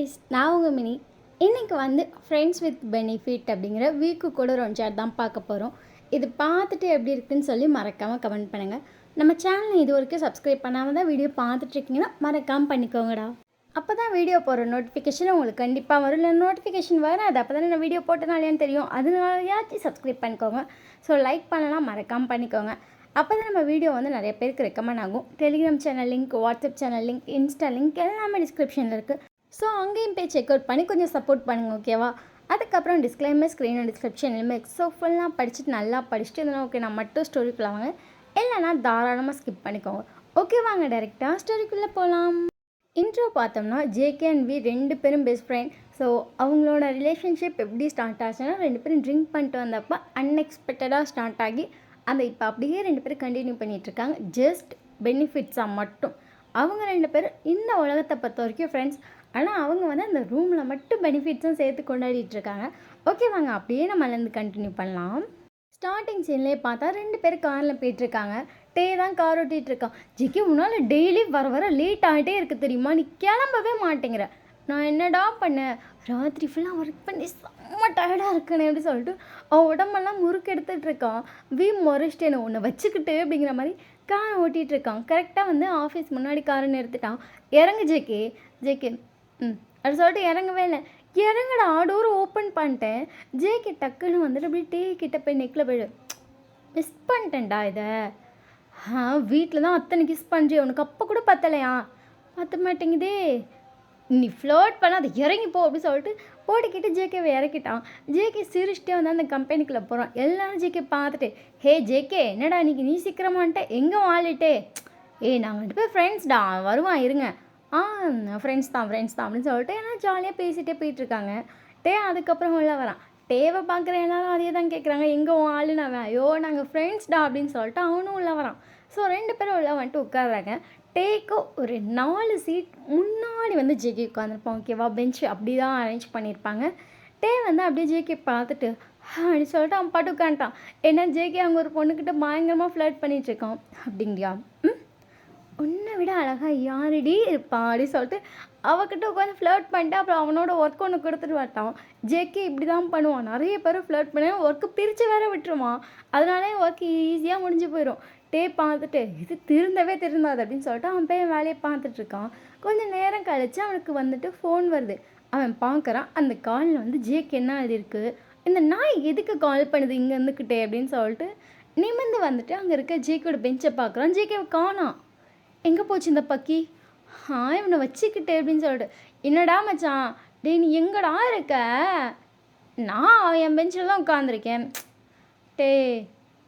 Guys, நான் உங்கள் mini. இன்றைக்கி வந்து ஃப்ரெண்ட்ஸ் வித் பெனிஃபிட் அப்படிங்கிற வீக்கு கூட ஒரு சாட் தான் பார்க்க போகிறோம். இது பார்த்துட்டு எப்படி இருக்குன்னு சொல்லி மறக்காமல் கமெண்ட் பண்ணுங்கள். நம்ம சேனலை இது வரைக்கும் சப்ஸ்கிரைப் பண்ணாமல் தான் வீடியோ பார்த்துட்ருக்கீங்கன்னா மறக்காமல் பண்ணிக்கோங்கடா. அப்போ தான் வீடியோ போகிற நோட்டிஃபிகேஷன் உங்களுக்கு கண்டிப்பாக வரும். இல்லை நோட்டிஃபிகேஷன் வராது, அப்போ தானே நான் வீடியோ போட்டனாலேன்னு தெரியும். அதனாலயாச்சும் சப்ஸ்கிரைப் பண்ணிக்கோங்க. ஸோ லைக் பண்ணலாம், மறக்காமல் பண்ணிக்கோங்க. அப்போ தான் நம்ம வீடியோ வந்து நிறைய பேருக்கு ரெக்கமெண்ட் ஆகும். Telegram channel link, WhatsApp channel link, Insta link எல்லாமே டிஸ்கிரிப்ஷனில் இருக்குது. ஸோ அங்கேயும் போய் செக் அவுட் பண்ணி கொஞ்சம் சப்போர்ட் பண்ணுங்கள், ஓகேவா? அதுக்கப்புறம் டிஸ்க்ளைமர் ஸ்க்ரீன் அண்ட் டிஸ்கிரிப்ஷன்லையுமே ஸோ ஃபுல்லாக படிச்சுட்டு நல்லா படிச்சுட்டு இருந்தாலும் ஓகே, நான் மட்டும் ஸ்டோரிக்குள்ளே வாங்க, இல்லைனா தாராளமாக ஸ்கிப் பண்ணிக்கோங்க. ஓகே, வாங்க டைரெக்டாக ஸ்டோரிக்குள்ளே போகலாம். இன்ட்ரோ பார்த்தோம்னா ஜேகே அண்ட் வி ரெண்டு பேரும் பெஸ்ட் ஃப்ரெண்ட். ஸோ அவங்களோட ரிலேஷன்ஷிப் எப்படி ஸ்டார்ட் ஆச்சுன்னா, ரெண்டு பேரும் ட்ரிங்க் பண்ணிட்டு வந்தப்போ அன்எக்ஸ்பெக்டடாக ஸ்டார்ட் ஆகி அந்த இப்போ அப்படியே ரெண்டு பேரும் கண்டினியூ பண்ணிகிட்ருக்காங்க. ஜஸ்ட் பெனிஃபிட்ஸாக மட்டும். அவங்க ரெண்டு பேரும் இந்த உலகத்தை பொறுத்த வரைக்கும் ஃப்ரெண்ட்ஸ். ஆனால் அவங்க வந்து அந்த ரூமில் மட்டும் பெனிஃபிட்ஸும் சேர்த்து கொண்டாடிட்டுருக்காங்க. ஓகே, வாங்க அப்படியே நம்மளேருந்து கண்டினியூ பண்ணலாம். ஸ்டார்டிங் சீன்லேயே பார்த்தா ரெண்டு பேரும் காரில் போயிட்டுருக்காங்க. டே தான் கார் ஓட்டிகிட்ருக்கான். ஜிக்கி முன்னால் டெய்லி வர வர லேட் ஆகிட்டே இருக்குது தெரியுமா, நீ கிளம்பவே மாட்டேங்கிற. நான் என்னடா பண்ணேன், ராத்திரி ஃபுல்லாக ஒர்க் பண்ணி செம்ம டயர்டாக இருக்கேனே அப்படி சொல்லிட்டு அவன் உடம்பெல்லாம் முறுக்கு எடுத்துகிட்ருக்கான். முறைச்சிட்டேன்னு உன்னை வச்சுக்கிட்டு அப்படிங்கிற மாதிரி காரை ஓட்டிகிட்ருக்கான். கரெக்டாக வந்து ஆஃபீஸ் முன்னாடி காரை நிறுத்திட்டான். இறங்கு ஜேகே. ஜேகே அப்படி சொல்லிட்டு இறங்கவே இல்லை. இறங்கடா, டோர் ஓப்பன் பண்ணிட்டேன். ஜேகே டக்குன்னு வந்துட்டு அப்படி டீ கிட்ட போய் நெக்கில் போய்டு. மிஸ் பண்ணிட்டேன்டா இதை. வீட்டில் தான் அத்தனை கிஸ் பண்ணுறேன், உனக்கு அப்போ கூட பத்தலையா? பத்த மாட்டேங்குதே, நீ ஃப்ளோட் பண்ண அதை இறங்கிப்போ அப்படின்னு சொல்லிட்டு போட்டிக்கிட்டு ஜேகேவை இறக்கிட்டான். ஜேகே சிரிச்சிட்டே வந்து அந்த கம்பெனிக்குள்ளே போகிறான். எல்லாரும் ஜேகே பார்த்துட்டு, ஹே ஜேகே என்னடா இன்றைக்கி நீ சீக்கிரமான்ட்டே, எங்கே வாழிட்டே? நாங்கள் ரெண்டு பேர் ஃப்ரெண்ட்ஸ்டா, வருவான் இருங்க. ஃப்ரெண்ட்ஸ் தான் அப்படின்னு சொல்லிட்டு எல்லாம் ஜாலியாக பேசிகிட்டே போயிட்டுருக்காங்க. அதுக்கப்புறம் உள்ளே வரான். டேவை பார்க்குற எல்லாரும் அதே தான் கேட்குறாங்க, எங்கே ஆளுன்னு அவன். ஐயோ நாங்கள் ஃப்ரெண்ட்ஸ்டா அப்படின்னு சொல்லிட்டு அவனும் உள்ளே வரான். ஸோ ரெண்டு பேரும் உள்ளே வந்துட்டு உட்காடுறாங்க. டேக்கு ஒரு 4 சீட் முன்னாடி வந்து ஜேகே உட்காந்துருப்பான், ஓகேவா? பெஞ்சு அப்படி தான் அரேஞ்ச் பண்ணியிருப்பாங்க. வந்து அப்படியே ஜேகே பார்த்துட்டு அப்படின்னு சொல்லிட்டு அவன் பாட்டு உட்காந்துட்டான். ஏன்னா ஜேகே அவங்க ஒரு பொண்ணுக்கிட்ட பயங்கரமாக ஃப்ளர்ட் பண்ணிகிட்ருக்கான். அப்படிங்கிறியா? உன்னை விட அழகாக யாரடி இருப்பா அப்படின்னு சொல்லிட்டு அவகிட்ட உட்காந்து ஃப்ளர்ட் பண்ணிட்டு அப்புறம் அவனோட ஒர்க் ஒன்று கொடுத்துட்டு வரட்டான். ஜேகே இப்படி தான் பண்ணுவான், நிறைய பேர் ஃப்ளர்ட் பண்ணி ஒர்க்கு பிரித்து வேற விட்டுருவான். அதனாலே ஒர்க் ஈஸியாக முடிஞ்சு போயிடும். பார்த்துட்டு இது திருந்தாது அப்படின்னு சொல்லிட்டு அவன் போய் வேலையை பார்த்துட்ருக்கான். கொஞ்சம் நேரம் கழித்து அவனுக்கு வந்துட்டு ஃபோன் வருது. அவன் பார்க்குறான். அந்த காலில் வந்து ஜேகே என்ன எழுதியிருக்கு, இந்த நாய் எதுக்கு கால் பண்ணுது இங்கே இருந்துக்கிட்டே அப்படின்னு சொல்லிட்டு நிமிர்ந்து வந்துட்டு அங்கே இருக்க ஜேகேயோட பெஞ்சை பார்க்குறான். ஜேகேவை காணோம். எங்கே போச்சு இந்த பக்கி? இவனை வச்சுக்கிட்டே அப்படின்னு சொல்லிட்டு, என்னடா மச்சான், நீ எங்கடா இருக்க? நான் என் பெஞ்சில் தான் உட்காந்துருக்கேன்.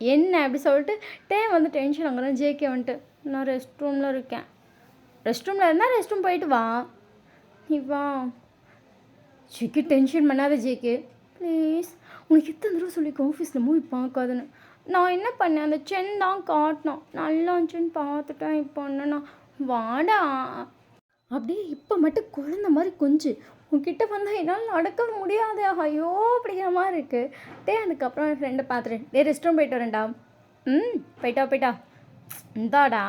என்ன அப்படி சொல்லிட்டு வந்து டென்ஷன் ஆகுறான். ஜேகே வந்துட்டு, நான் ரெஸ்ட் ரூமில் இருக்கேன். ரெஸ்ட் ரூமில் இருந்தால் ரெஸ்ட் ரூம் போயிட்டு வா, நீ வா. ஜேகே டென்ஷன் பண்ணாத ஜேகே ப்ளீஸ். உனக்கு எத்தனை தடவை சொல்லியிருக்கேன் ஆஃபீஸில் மூவி பார்க்காதுன்னு. நான் என்ன பண்ணேன், அந்த சென் தான் காட்டினோம், நல்லா இருந்துச்சுன்னு பார்த்துட்டேன். இப்போ என்னண்ணா வாடா. அப்படியே இப்போ மட்டும் குழந்த மாதிரி கொஞ்சம் உன்கிட்ட வந்தால் என்னால் நடக்க முடியாது, ஐயோ அப்படிங்கிற மாதிரி இருக்குது. அதுக்கப்புறம் என் ஃப்ரெண்டை பார்த்துட்டு, ரெஸ்ட் ரூம் போயிட்டு வரேன்டா. போயிட்டா இந்தாடா.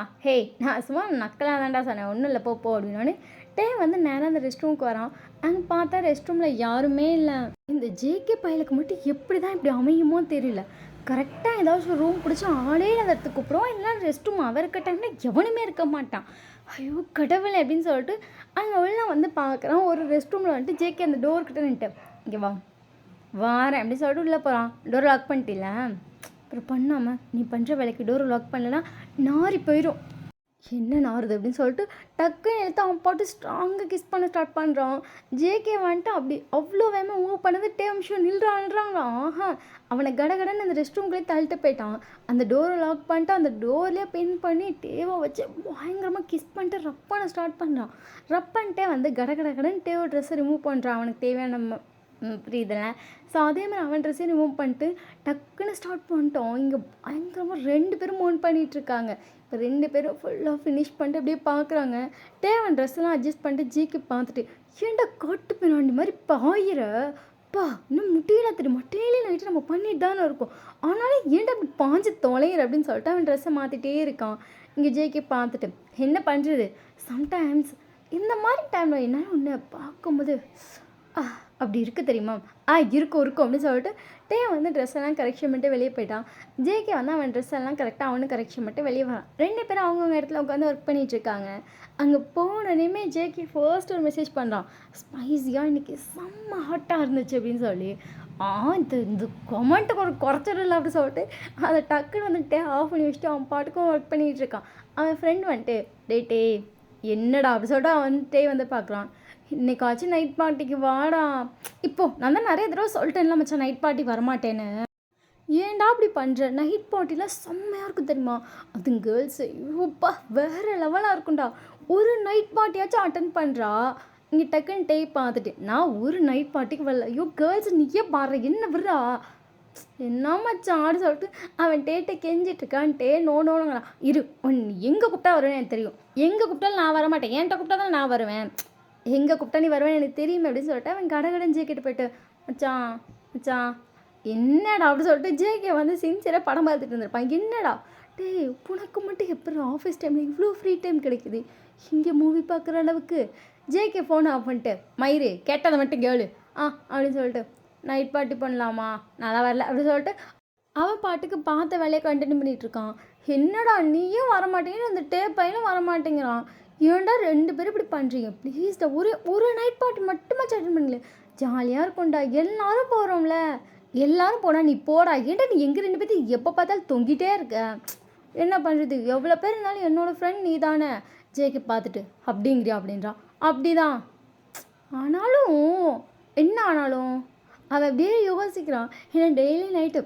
நான் சும்மா நக்கலாக தான்டா சொன்னேன், ஒன்றும் இல்லை போ அப்படின்னோடனே வந்து நேராக அந்த ரெஸ்ட் ரூமுக்கு வரான். அங்கே பார்த்தா ரெஸ்ட் ரூமில் யாருமே இல்லை. இந்த ஜேகே பயலுக்கு மட்டும் எப்படி தான் இப்படி அமையுமோ தெரியல. கரெக்டாக ஏதாச்சும் ரூம் பிடிச்சி ஆளே அந்த இடத்துக்கு கூப்பிடுவோம், இல்லைனா ரெஸ்ட் ரூம் அவர்கிட்டன்னா எவனுமே இருக்க மாட்டான். ஐயோ கடவுளை அப்படின்னு சொல்லிட்டு அங்கே உள்ள வந்து பார்க்குறான். ஒரு ரெஸ்ட் ரூமில் வந்துட்டு ஜேகே அந்த டோர்கிட்ட நின்ட்டு, இங்கே வாரேன் அப்படின்னு சொல்லிட்டு உள்ளே போகிறான். டோர் லாக் பண்ணிட்டில்ல, அப்புறம் பண்ணாமல் நீ பண்ணுற வேலைக்கு டோரை லாக் பண்ணலன்னா நாரி போயிடும். என்ன நாருது அப்படின்னு சொல்லிட்டு டக்குன்னு எடுத்து அவன் பாட்டு ஸ்ட்ராங்காக கிஸ் பண்ண ஸ்டார்ட் பண்ணுறான். ஜேகே வந்துட்டு அப்படி அவ்வளோ வேகமாக மூவ் பண்ணது நிமிஷம் நில்றான்றாங்க. அவனை கடகடன்னு அந்த ரெஸ்ட் ரூம்குள்ளே தள்ளிட்டு போயிட்டான். அந்த டோரை லாக் பண்ணிட்டு அந்த டோர்லேயே பின் பண்ணி டேவை வச்சு பயங்கரமாக கிஸ் பண்ணிட்டு ரப் பண்ண ஸ்டார்ட் பண்ணுறான். ரப் பண்ணிட்டே வந்து கடகடன்னு டேவோ ட்ரெஸ்ஸை ரிமூவ் பண்ணுறான், அவனுக்கு தேவையான புரியுதுல்ல. ஸோ அதே மாதிரி அவன் ட்ரெஸ்ஸே ரிமூவ் பண்ணிட்டு டக்குன்னு ஸ்டார்ட் பண்ணிட்டோம். இங்கே பயங்கரமாக ரெண்டு பேரும் மோன் பண்ணிகிட்ருக்காங்க. இப்போ ரெண்டு பேரும் ஃபுல்லாக ஃபினிஷ் பண்ணிட்டு அப்படியே பார்க்குறாங்க. அவன் ட்ரெஸ்ஸெல்லாம் அட்ஜஸ்ட் பண்ணிட்டு ஜிக்கு பார்த்துட்டு, ஏன்டா காட்டு பின்னாடி மாதிரி பாயிரப்பா, இன்னும் முடியல தெரியுமா, டெய்லி நைட்டு நம்ம பண்ணிட்டு தானே இருக்கோம், ஆனாலும் ஏன்டா அப்படி பாஞ்சு தொலைகிற அப்படின்னு சொல்லிட்டு அவன் ட்ரெஸ்ஸை மாற்றிட்டே இருக்கான். இங்கே ஜேகே பார்த்துட்டு, என்ன பண்ணுறது, சம்டைம்ஸ் இந்த மாதிரி டைமில் என்னால் ஒன்று பார்க்கும்போது அப்படி இருக்குது தெரியுமா? இருக்கும் இருக்கும் அப்படின்னு சொல்லிட்டு டே வந்து ட்ரெஸ் எல்லாம் கரெக்ஷன் பண்ணிட்டு வெளியே போயிட்டான். ஜேகே வந்து அவன் ட்ரெஸ் எல்லாம் கரெக்டாக அவனும் கரெக்ஷன் பண்ணிட்டு வெளியே வரான். 2 பேரும் அவங்கவுங்க இடத்துல உட்காந்து ஒர்க் பண்ணிகிட்ருக்காங்க. அங்கே போனோடனே ஜேகே ஃபர்ஸ்ட் ஒரு மெசேஜ் பண்ணுறான், ஸ்பைஸியாக இன்றைக்கி செம்ம ஹாட்டாக இருந்துச்சு அப்படின்னு சொல்லி. இந்த கொமெண்ட்டுக்கு ஒரு குறைச்சல் இல்லை அப்படின்னு சொல்லிட்டு அதை டக்குன்னு வந்துட்டு ஆஃப் பண்ணி வச்சுட்டு அவன் பாட்டுக்கும் ஒர்க் பண்ணிகிட்டு இருக்கான். அவன் ஃப்ரெண்ட் வந்துட்டு டே என்னடா அப்படி சொல்லிட்டு அவன் வந்துட்டே வந்து பார்க்குறான். இன்னைக்காச்சும் நைட் பார்ட்டிக்கு வாடா. இப்போது நான் தான் நிறைய தடவை சொல்லிட்டேன்ல மச்சான் நைட் பார்ட்டி வரமாட்டேன்னு. ஏன்டா அப்படி பண்ணுற? நைட் பார்ட்டிலாம் செம்மையாக இருக்கும் தெரியுமா? அது கேர்ள்ஸு ஐயோப்பா வேறு லெவலாக இருக்கும்டா. ஒரு நைட் பார்ட்டியாச்சும் அட்டன் பண்ணுறா. இங்கே டக்குன்னு டே பார்த்துட்டு நான் ஒரு நைட் பார்ட்டிக்கு வரல. ஐயோ கேர்ள்ஸ் நீயே பாடுற என்ன விட்றா என்ன மச்சான் ஆடு சொல்லிட்டு அவன் டேட்டை கெஞ்சிட்டு இருக்கான். டே நோங்கிறான். இரு எங்கே கூப்பிட்டா வருவேன்னு எனக்கு தெரியும். எங்கே கூப்பிட்டாலும் நான் வரமாட்டேன். என்கிட்ட கூப்பிட்டா தான் நான் வருவேன். எங்கே கூப்பிட்டா நீ வருவேன் எனக்கு தெரியுமே அப்படின்னு சொல்லிட்டு அவன் கடகடன் ஜேக்கிட்டு போயிட்டு மச்சான் மச்சான் என்னடா அப்படின்னு சொல்லிட்டு ஜேகே வந்து சின்சியராக படம் பார்த்துட்டு இருந்திருப்பான். என்னடா டே உனக்கு மட்டும் எப்படி ஆஃபீஸ் டைமில் இவ்வளோ ஃப்ரீ டைம் கிடைக்குது இங்கே மூவி பார்க்குற அளவுக்கு? ஜேகே ஃபோனை ஆஃப் பண்ணிட்டு மயிறு கேட்டதை மட்டும் கேளு அப்படின்னு சொல்லிட்டு நைட் பார்ட்டி பண்ணலாமா நல்லா வரல அப்படின்னு சொல்லிட்டு அவன் பாட்டுக்கு பார்த்த வேலையை கண்டினியூ பண்ணிகிட்ருக்கான். என்னடா நீயும் வரமாட்டேங்கிற அந்த டே பையனும் வரமாட்டேங்கிறான். ஏன்டா 2 பேரும் இப்படி பண்ணுறீங்க ப்ளீஸ்டா. ஒரு நைட் பார்ட்டி மட்டுமா அட்டன் பண்ணல ஜாலியாக இருக்கும்டா. எல்லாரும் போகிறோம்ல எல்லாரும் போனால் நீ போடா. ஏன்டா நீ எங்கள் 2 பேர்த்து எப்போ பார்த்தாலும் தொங்கிட்டே இருக்க? என்ன பண்ணுறது? எவ்வளோ பேர் இருந்தாலும் என்னோடய ஃப்ரெண்ட் நீ தானே. ஜேகே பார்த்துட்டு அப்படிங்கிறியா அப்படின்றான். அப்படிதான் ஆனாலும் என்ன ஆனாலும் அவன் அப்படியே யோசிக்கிறான். ஏன்னா டெய்லி நைட்டு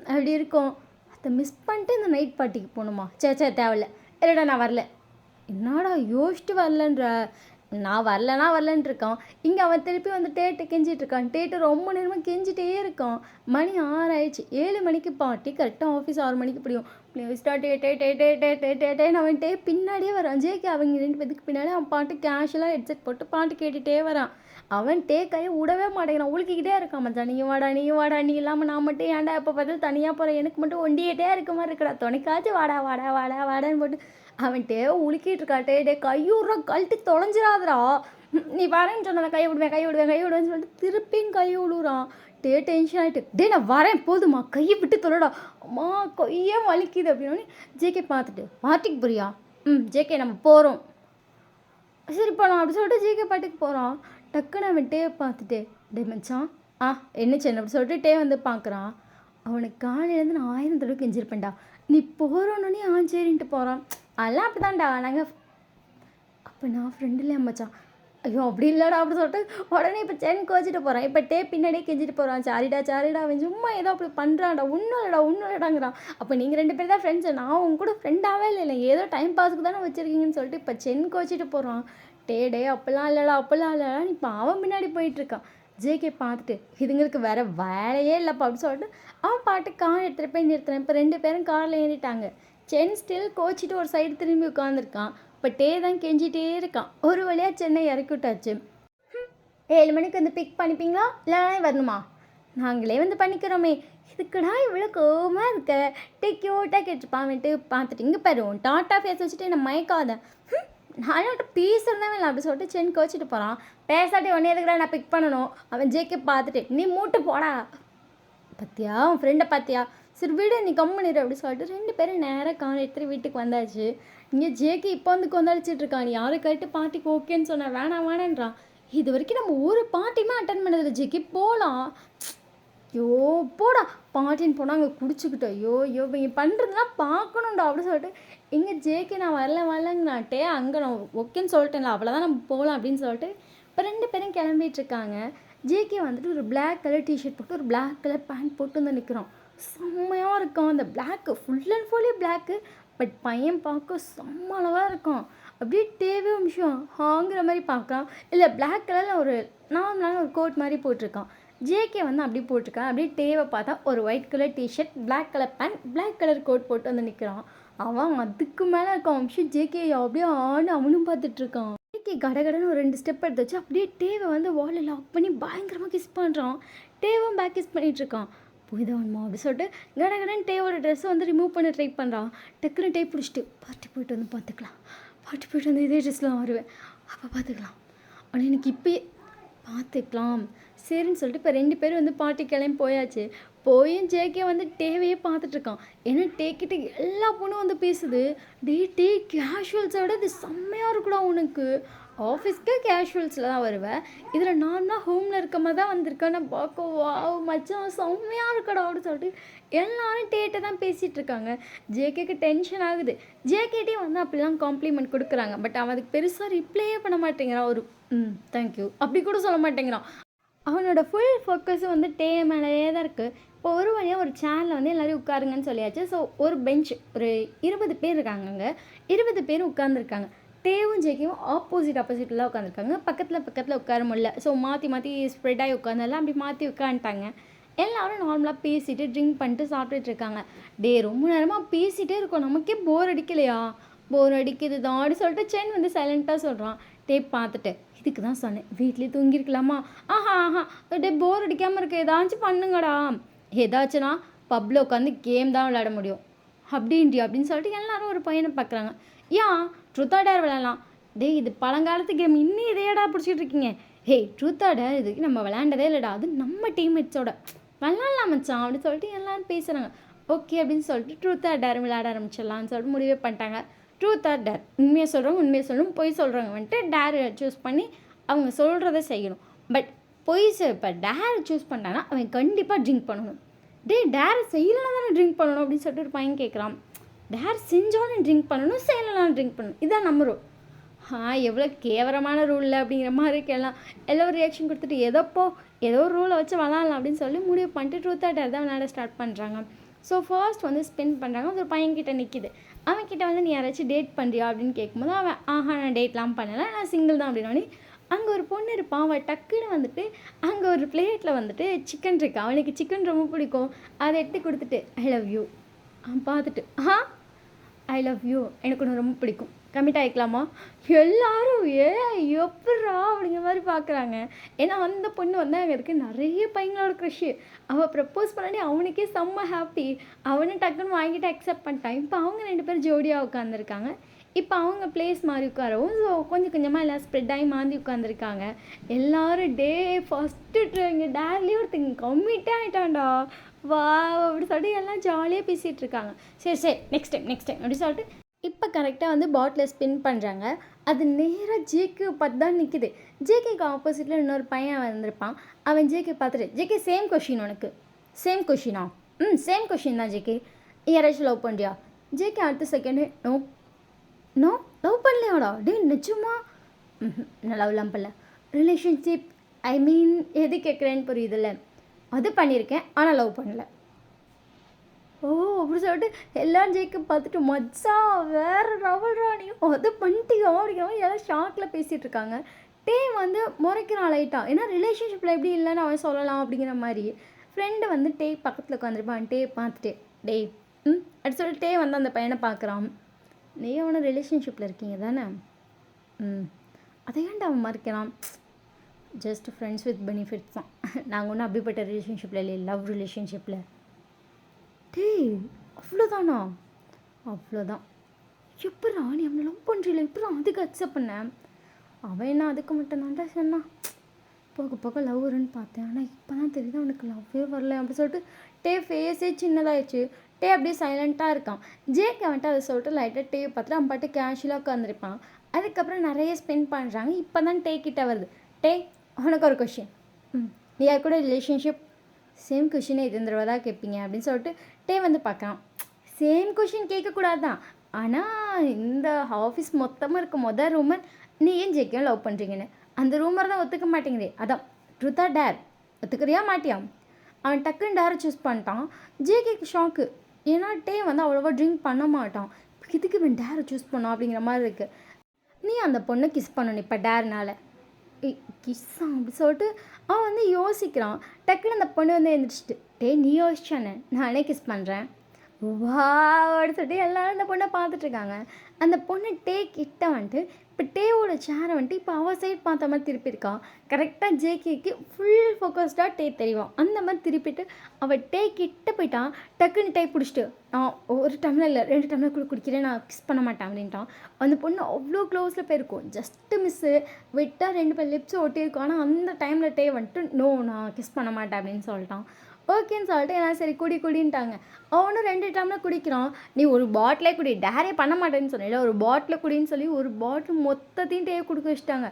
அப்படி இருக்கும். அதை மிஸ் பண்ணிட்டு இந்த நைட் பார்ட்டிக்கு போகணுமா? சே தேவையில்ல இல்லைடா நான் வரல. என்னடா யோசிச்சுட்டு வரலன்ற? நான் வரலன்னு இருக்கான். இங்கே அவன் திருப்பி வந்து டேட்டை கெஞ்சிட்டு இருக்கான். டேட்டு ரொம்ப நேரமாக கெஞ்சிட்டே இருக்கான். மணி 6 ஆயிடுச்சு. 7 மணிக்கு பார்ட்டி கரெக்டாக ஆஃபீஸ் 6 மணிக்கு பிடிக்கும். டேட்டேன்னு அவன் டே பின்னாடியே வரான். ஜேகே அவங்க 2 பேருக்கு பின்னாடி அவன் பாட்டு கேஷுவலாக ஹெட்செட் போட்டு பாட்டு கேட்டுகிட்டே வரான். அவன் டே கையை விடவே மாட்டேங்கிறான். உழுக்கிக்கிட்டே இருக்கான். மச்சான் நீ வாடா நீ இல்லாமல் நான் மட்டும் ஏன்டா எப்போ பார்த்தாலும் தனியாக போகிறேன் எனக்கு மட்டும் ஒண்டிகிட்டே இருக்க மாதிரி இருக்கடா துணைக்காச்சும் வாடான்னு போட்டு அவன்கிட்ட உலுக்கிட்டு இருக்கா. டே கையுடுறா கழட்டி தொலைஞ்சிடாதரா. நீ வரேன்னு சொன்ன கை விடுவேன்னு சொல்லிட்டு திருப்பியும் கை விழுறான். டென்ஷன் ஆகிட்டு டே நான் வரேன் போதுமா கையை விட்டு தொலைடா. அம்மா கையே வலிக்குது அப்படின்னு ஜேகே பார்த்துட்டு பார்ட்டிக்கு போறியா? ஜேகே நம்ம போகிறோம் சரி போகலாம் அப்படி சொல்லிட்டு ஜேகே பாட்டுக்கு போகிறான். டக்குன்னு அவன் டே பார்த்துட்டு டே மச்சான் என்ன சென்ன அப்படி சொல்லிட்டு டே வந்து பார்க்குறான். அவனுக்கு காலையிலேருந்து நான் 1000 தடவை கெஞ்சிருப்பேன்டா. நீ போகிறோன்னே சரின்ட்டு போகிறான். அதெல்லாம் அப்படி தான்டா நாங்கள். அப்போ நான் ஃப்ரெண்டு இல்லையா மச்சான்? ஐயோ அப்படி இல்லைடா அப்படி சொல்லிட்டு உடனே இப்போ சென் கோச்சிட்டு போகிறான். இப்போ டே பின்னாடியே கெஞ்சிட்டு போகிறான். சாரிடா அவன் சும்மா ஏதோ அப்படி பண்ணுறான்டா. ஒன்றும் இல்லைடாங்கிறான். அப்போ நீங்கள் 2 பேர் தான் ஃப்ரெண்ட்ஸு. நான் உங்க கூட ஃப்ரெண்டாகவே இல்லை ஏதோ டைம் பாஸுக்கு தானே வச்சுருக்கீங்கன்னு சொல்லிட்டு இப்போ சென் கோச்சிட்டு போகிறான். டே அப்போல்லாம் இல்லைடா நீ இப்போ அவன் பின்னாடி போயிட்டுருக்கான். ஜேகே பார்த்துட்டு இதுங்களுக்கு வேறு வேலையே இல்லைப்பா அப்படின்னு சொல்லிட்டு அவன் பாட்டு கார் எடுத்துகிட்டு போய் நிறுத்துறான். இப்போ 2 பேரும் காரில் ஏறிட்டாங்க. சென் ஸ்டில் கோச்சிட்டு ஒரு சைடு திரும்பி உட்காந்துருக்கான். இப்போ டே தான் கெஞ்சிட்டே இருக்கான். ஒரு வழியாக சென்னை இறக்கி விட்டாச்சு. 7 மணிக்கு வந்து பிக் பண்ணிப்பீங்களா இல்லைனா வரணுமா? நாங்களே வந்து பண்ணிக்கிறோமே. இதுக்குடா இவ்வளோ கோவமாக இருக்க? டே க்யூட்டாக கேட்டுருப்பான். வந்துட்டு பார்த்துட்டு இங்கே பாரு டாட்டா ஃபேஸ் வச்சுட்டு என்ன மயக்காத. நானும் பீஸ் இருந்தவன் இல்லை அப்படி சொல்லிட்டு சென் கோச்சிட்டு போகிறான். பேசாட்டி உடனே எதுக்குடா நான் பிக் பண்ணணும்? அவன் ஜேகே பார்த்துட்டு நீ மூட்டு போடா. பார்த்தியா அவன் ஃப்ரெண்டை பார்த்தியா? சரி வீடு நீ கம்முனிரு அப்படி சொல்லிட்டு 2 பேரும் நேராக கார் எடுத்துகிட்டு வீட்டுக்கு வந்தாச்சு. இங்கே ஜேகே இப்போ வந்து கொந்தளிச்சிட்டு இருக்கான். யாரும் கேட்டு பார்ட்டிக்கு ஓகேன்னு சொன்ன வேணான்றான். இது வரைக்கும் நம்ம ஒரு பார்ட்டியுமே அட்டன் பண்ணதில்லை. ஜேகே போகலாம். ஐயோ போடா பார்ட்டின்னு போனால் அங்கே குடிச்சுக்கிட்டோம். ஐயோ இவங்க பண்ணுறதுலாம் பார்க்கணுண்டா அப்படி சொல்லிட்டு எங்கே ஜேகே நான் வரலங்கனாட்டே அங்கே நான் ஓகேன்னு சொல்லிட்டேன்ல அவ்வளோதான் நம்ம போகலாம் அப்படின்னு சொல்லிட்டு இப்போ 2 பேரும் கிளம்பிட்டுருக்காங்க. ஜேகே வந்துட்டு ஒரு பிளாக் கலர் டிஷர்ட் போட்டு ஒரு பிளாக் கலர் பேண்ட் போட்டு வந்து நிற்கிறான். செம்மையாக இருக்கும் அந்த black full and fully black. But பையன் பார்க்க செம்ம அளவாக இருக்கும். அப்படியே டேவே நிமிஷம் ஹாங்கிற மாதிரி பார்க்கலாம். இல்லை பிளாக் கலரில் ஒரு நார்மலான ஒரு கோட் மாதிரி போட்டிருக்கான். ஜேகே வந்து அப்படி போட்டிருக்கான். அப்படியே டேவை பார்த்தா ஒரு white colour T-shirt black colour pant black colour coat போட்டு வந்து நிற்கிறான். அவன் அதுக்கு மேலே இருக்கான். நிமிஷம் ஜேகே அப்படியே அவனும் பார்த்துட்ருக்கான். ஜேகே கடகடன்னு ஒரு 2 ஸ்டெப் எடுத்து வச்சு அப்படியே டேவை வந்து வாலில் லாக் பண்ணி பயங்கரமாக கிஸ் பண்ணுறான். டேவும் பேக் கிஸ் பண்ணிகிட்ருக்கான். போய்தான்மா அப்படி சொல்லிட்டு கடகடன் டேவோட ட்ரெஸ்ஸை வந்து ரிமூவ் பண்ண ட்ரை பண்ணுறான். டக்குன்னு டே பிடிச்சிட்டு பார்ட்டி போயிட்டு வந்து பார்த்துக்கலாம். பார்ட்டி போயிட்டு வந்து இதே ட்ரெஸ்லாம் வருவேன். அப்போ பார்த்துக்கலாம். ஆனால் எனக்கு இப்பயே பார்த்துக்கலாம் சரின்னு சொல்லிட்டு இப்போ 2 பேரும் வந்து பார்ட்டி கிளம்பி போயாச்சு. போயும் ஜேகே வந்து டேவையே பார்த்துட்ருக்கான். ஏன்னா டேக்கிட்ட எல்லா பொண்ணும் வந்து பேசுது. டே கேஷுவல்ஸை விட இது செம்மையாக இருக்குடா உனக்கு. ஆஃபீஸ்க்கே கேஷுவல்ஸில் தான் வருவேன். இதில் நார்மலாக ஹோமில் இருக்க மாதிரி தான் வந்திருக்கேன். நான் பார்க்க வாவ் மச்சான் செம்மையாக இருக்கடா அப்படின்னு சொல்லிட்டு எல்லாரும் டேட்டை தான் பேசிகிட்டு இருக்காங்க. ஜேகேக்கு டென்ஷன் ஆகுது. ஜேகேட்டே வந்து அப்படிலாம் காம்ப்ளிமெண்ட் கொடுக்குறாங்க. பட் அவன் அதுக்கு பெருசாக ரிப்ளையே பண்ண மாட்டேங்கிறான். ஒரு தேங்க்யூ அப்படி கூட சொல்ல மாட்டேங்கிறான். அவனோட ஃபுல் ஃபோக்கஸும் வந்து டே மேலேயே தான் இருக்குது. இப்போ ஒரு வழியாக ஒரு சேரில் வந்து எல்லோரும் உட்காருங்கன்னு சொல்லியாச்சு. ஸோ ஒரு பெஞ்ச் ஒரு 20 பேர் இருக்காங்க. அங்கே 20 பேர் உட்காந்துருக்காங்க. டேவும் ஜேகேவும் ஆப்போசிட்டில் உட்காந்துருக்காங்க. பக்கத்தில் உட்கார முடியல. ஸோ மாற்றி ஸ்ப்ரெட் ஆகி உட்காந்தாலும் அப்படி மாற்றி உட்காந்துட்டாங்க. எல்லோரும் நார்மலாக பேசிட்டு ட்ரிங்க் பண்ணிட்டு சாப்பிட்டுட்டு இருக்காங்க. ரொம்ப நேரமாக பேசிகிட்டே இருக்கோம். நமக்கே போர் அடிக்கலையா? போர் அடிக்குது தான் அப்படி சொல்லிட்டு சென் வந்து சைலண்ட்டாக சொல்கிறான். பார்த்துட்டு இதுக்கு தான் சொன்னேன் வீட்லேயே தூங்கியிருக்கலாமா? ஆஹா போர் அடிக்காமல் இருக்க ஏதாச்சும் பண்ணுங்கடா. ஏதாச்சுன்னா பப்பில் உட்காந்து கேம் தான் விளையாட முடியும் அப்படின்னு சொல்லிட்டு எல்லாரும் ஒரு பையனை பார்க்குறாங்க. ட்ரூத் ஆர் டேர் விளையாடலாம். இது பழங்காலத்து கேம் இன்னும் இதையடா பிடிச்சிட்டு இருக்கீங்க? ட்ரூத் ஆர் டேர் இதுக்கு நம்ம விளையாண்டதே இல்லைடா. அது நம்ம டீம்மேட்ஸோட விளையாடலாம் மச்சான் அப்படின்னு சொல்லிட்டு எல்லாரும் பேசுகிறாங்க. ஓகே அப்படின்னு சொல்லிட்டு ட்ரூத் ஆர் டேர் விளையாட ஆரம்பிச்சிடலான்னு சொல்லிட்டு முடிவே பண்ணிட்டாங்க. ட்ரூத் ஆர் டேர் உண்மையை சொல்லணும் பொய் சொல்கிறவங்க வந்துட்டு டேர் சூஸ் பண்ணி அவங்க சொல்கிறத செய்யணும். பட் இப்போ டேரை சூஸ் பண்ணான்னா அவன் கண்டிப்பாக ட்ரிங்க் பண்ணணும். டேரை செய்யலைன்னா தானே ட்ரிங்க் பண்ணணும் அப்படின்னு சொல்லிட்டு ஒரு பையன் கேட்குறான். டேர் செஞ்சோன்னு ட்ரிங்க் பண்ணணும், செய்யலாம் ட்ரிங்க் பண்ணணும். இதான் நம்ம ரூல். எவ்வளோ கேவலமான ரூலில் அப்படிங்கிற மாதிரி எல்லாம் ஒரு ரியாக்ஷன் கொடுத்துட்டு ஏதோ ஒரு ரூலை வச்சு விளாட்லாம் அப்படின்னு சொல்லி முடிவு பண்ணிட்டு ட்ரூத் ஆர் டேர் தான் விளையாட ஸ்டார்ட் பண்ணுறாங்க. ஸோ ஃபர்ஸ்ட் வந்து ஸ்பென் பண்ணுறாங்க. ஒரு பையன்கிட்ட நிற்கிது. அவன்கிட்ட வந்து நீ யாராச்சும் டேட் பண்ணுறியா அப்படின்னு கேட்கும்போது அவன் நான் டேட்லாம் பண்ணலை, நான் சிங்கிள் தான் அப்படின்னோடனே அங்கே ஒரு பொண்ணு இருப்பான். அவன் டக்குன்னு வந்துட்டு அங்கே ஒரு பிளேட்டில் வந்துட்டு சிக்கன் இருக்கு. அவனுக்கு சிக்கன் ரொம்ப பிடிக்கும். அதை எடுத்து கொடுத்துட்டு ஐ லவ் யூ பார்த்துட்டு ஐ லவ் யூ எனக்கு ஒன்று ரொம்ப பிடிக்கும், கமிட் ஆகிக்கலாமா? எல்லாரும் எப்பட்றா அப்படிங்கிற மாதிரி பார்க்குறாங்க. ஏன்னா அந்த பொண்ணு வந்து அங்கே இருக்க நிறைய பையங்களோட க்ரஷ்ஷு. அவள் ப்ரப்போஸ் பண்ணி அவனுக்கே செம்ம ஹாப்பி. அவனை டக்குன்னு வாங்கிட்டு அக்செப்ட் பண்ணிட்டான். இப்போ அவங்க 2 பேர் ஜோடியாக உட்காந்துருக்காங்க. இப்போ அவங்க பிளேஸ் மாதிரி உட்காரவும் ஸோ கொஞ்சமாக எல்லாம் ஸ்ப்ரெட் ஆகி மாற்றி உட்காந்துருக்காங்க. எல்லோரும் ஃபஸ்ட்டு இங்கே டேர்லேயே ஒருத்தங்க கம்மிட்டே ஆகிட்டான்டா வா அப்படி சொல்லிட்டு எல்லாம் ஜாலியாக பேசிகிட்டு இருக்காங்க. சரி நெக்ஸ்ட் டைம் அப்படி சொல்லிட்டு இப்போ கரெக்டாக வந்து பாட்டிலை ஸ்பின் பண்ணுறாங்க. அது நேராக ஜேகே பார்த்து தான் நிற்கிது. ஜேகேக்கு ஆப்போசிட்டில் இன்னொரு பையன் வந்திருப்பான். அவன் ஜேகே பார்த்துட்டு ஜேகே சேம் கொஷின் உனக்கு. சேம் கொஷினா? சேம் கொஷின் தான் ஜேகே. யாராச்சும் லவ் பண்ணுறியா? ஜேகே அடுத்த செகண்டு நோ லவ் பண்ணலையாடா? நிச்சயமா? நான் லவ்லாம் பண்ணல. ரிலேஷன்ஷிப் ஐ மீன் எது கேட்குறேன்னு புரியுதில்ல? அது பண்ணியிருக்கேன் ஆனால் லவ் பண்ணல. அப்படி சொல்லிட்டு எல்லோரும் ஜேகே பார்த்துட்டு மச்சா வேறு லெவல் ராணியும் அது பண்ணிட்டியோ அப்படிங்கிற மாதிரி எல்லாம் ஷாக்கில் பேசிகிட்டு இருக்காங்க. வந்து முறைக்கிறான் லைட்டாக. ஏன்னா ரிலேஷன்ஷிப்பில் எப்படி இல்லைன்னு அவன் சொல்லலாம் அப்படிங்கிற மாதிரி. ஃப்ரெண்டு வந்து பக்கத்தில் உட்காந்துருப்பான். பார்த்துட்டு அப்படி சொல்லிட்டு வந்து அந்த பையனை பார்க்குறான். நீ அவனை ரிலேஷன்ஷிப்பில் இருக்கீங்க தானே? அதை ஏன்டா அவன் மறைக்கிறான்? ஜஸ்ட் ஃப்ரெண்ட்ஸ் வித் பெனிஃபிட்ஸ் தான். நாங்கள் ஒன்றும் அப்படிப்பட்ட ரிலேஷன்ஷிப்பில் இல்லை, லவ் ரிலேஷன்ஷிப்பில். அவ்வளோதானா? அவ்வளோதான். எப்படா நீ அவனை லவ் பண்ணுறீல? எப்படா அதுக்கு அக்செப்ட் பண்ணேன்? அவன் என்ன அதுக்கு மட்டும்தான்டா சொன்னான். போக லவ் வரும்னு பார்த்தேன். ஆனால் இப்போ தான் தெரியுது அவனுக்கு லவ்வே வரல அப்படி சொல்லிட்டு ஃபேஸே சின்னதாகிடுச்சு. அப்படியே சைலண்ட்டாக இருக்கான். ஜேகே வந்துட்டு அதை சொல்லிட்டு லைட்டாக பார்த்துட்டு அவன் பாட்டு கேஷுவலாக உட்காந்துருப்பான். அதுக்கப்புறம் நிறைய ஸ்பெண்ட் பண்ணுறாங்க. இப்போ தான் கிட்ட வருது. உனக்கு ஒரு கொஷின். நீ யார் கூட ரிலேஷன்ஷிப்? சேம் கொஷினை இது தான் கேட்பீங்க அப்படின்னு சொல்லிட்டு வந்து பார்க்குறான். சேம் கொஷின் கேட்கக்கூடாது தான். ஆனால் இந்த ஆஃபீஸ் மொத்தமாக இருக்க ரூமர் நீ ஏன் ஜேகேவும் லவ் பண்ணுறீங்கன்னு அந்த ரூமர் தான் ஒத்துக்க மாட்டேங்குது. அதான் ட்ரூத் ஆர் டேர் ஒத்துக்கிறியா மாட்டியா? அவன் டக்குன்னு டேரை சூஸ் பண்ணிட்டான். ஜேகேக்கு ஷாக்கு. ஏன்னா வந்து அவ்வளோவா ட்ரிங்க் பண்ண மாட்டான். இதுக்கு இவன் டேரை சூஸ் பண்ணான் அப்படிங்கிற மாதிரி இருக்குது. நீ அந்த பொண்ணை கிஸ் பண்ணணும் இப்போ டேர்னால். கிஸ்ஸா அப்படி சொல்லிட்டு அவன் வந்து யோசிக்கிறான். டக்குன்னு அந்த பொண்ணு வந்து எழுந்திரிச்சிட்டு நீ யோசிச்சானே நானே கிஸ் பண்ணுறேன் வா அப்படி சொல்லிட்டு எல்லோரும் அந்த பொண்ணை பார்த்துட்ருக்காங்க. அந்த பொண்ணு கிட்ட வந்துட்டு இப்போ டேவோட சேரை வந்துட்டு இப்போ அவள் சைட் பார்த்த மாதிரி திருப்பியிருக்கான். கரெக்டாக ஜேகேக்கு ஃபுல் ஃபோக்கஸ்டாக டே தெரியும். அந்த மாதிரி திருப்பிட்டு அவள் டே கிட்ட போயிட்டான். டக்குன்னு டே பிடிச்சிட்டு நான் ஒரு டம்ளர் இல்லை 2 டம்ளர் கூட குடிக்கிறேன், நான் கிஸ் பண்ண மாட்டேன் அப்படின்ட்டான். அந்த பொண்ணு அவ்வளோ க்ளோஸில் போயிருக்கும். ஜஸ்ட்டு மிஸ்ஸு விட்டால் 2 பேர் லிப்ஸும் ஒட்டியிருக்கும். ஆனால் அந்த டைமில் டே வந்துட்டு நோ நான் கிஸ் பண்ண மாட்டேன் அப்படின்னு சொல்லிட்டான். ஓகேன்னு சொல்லிட்டு எல்லாம் சரி குடின்ட்டாங்க. அவனும் 2 டம்ளர் குடிக்கிறான். நீ ஒரு பாட்டிலே குடி, டேரே பண்ண மாட்டேன்னு சொன்னேன்ல, ஒரு பாட்டில் குடின்னு சொல்லி ஒரு பாட்டில் மொத்தத்தையும் டே குடிக்க வச்சுட்டாங்க.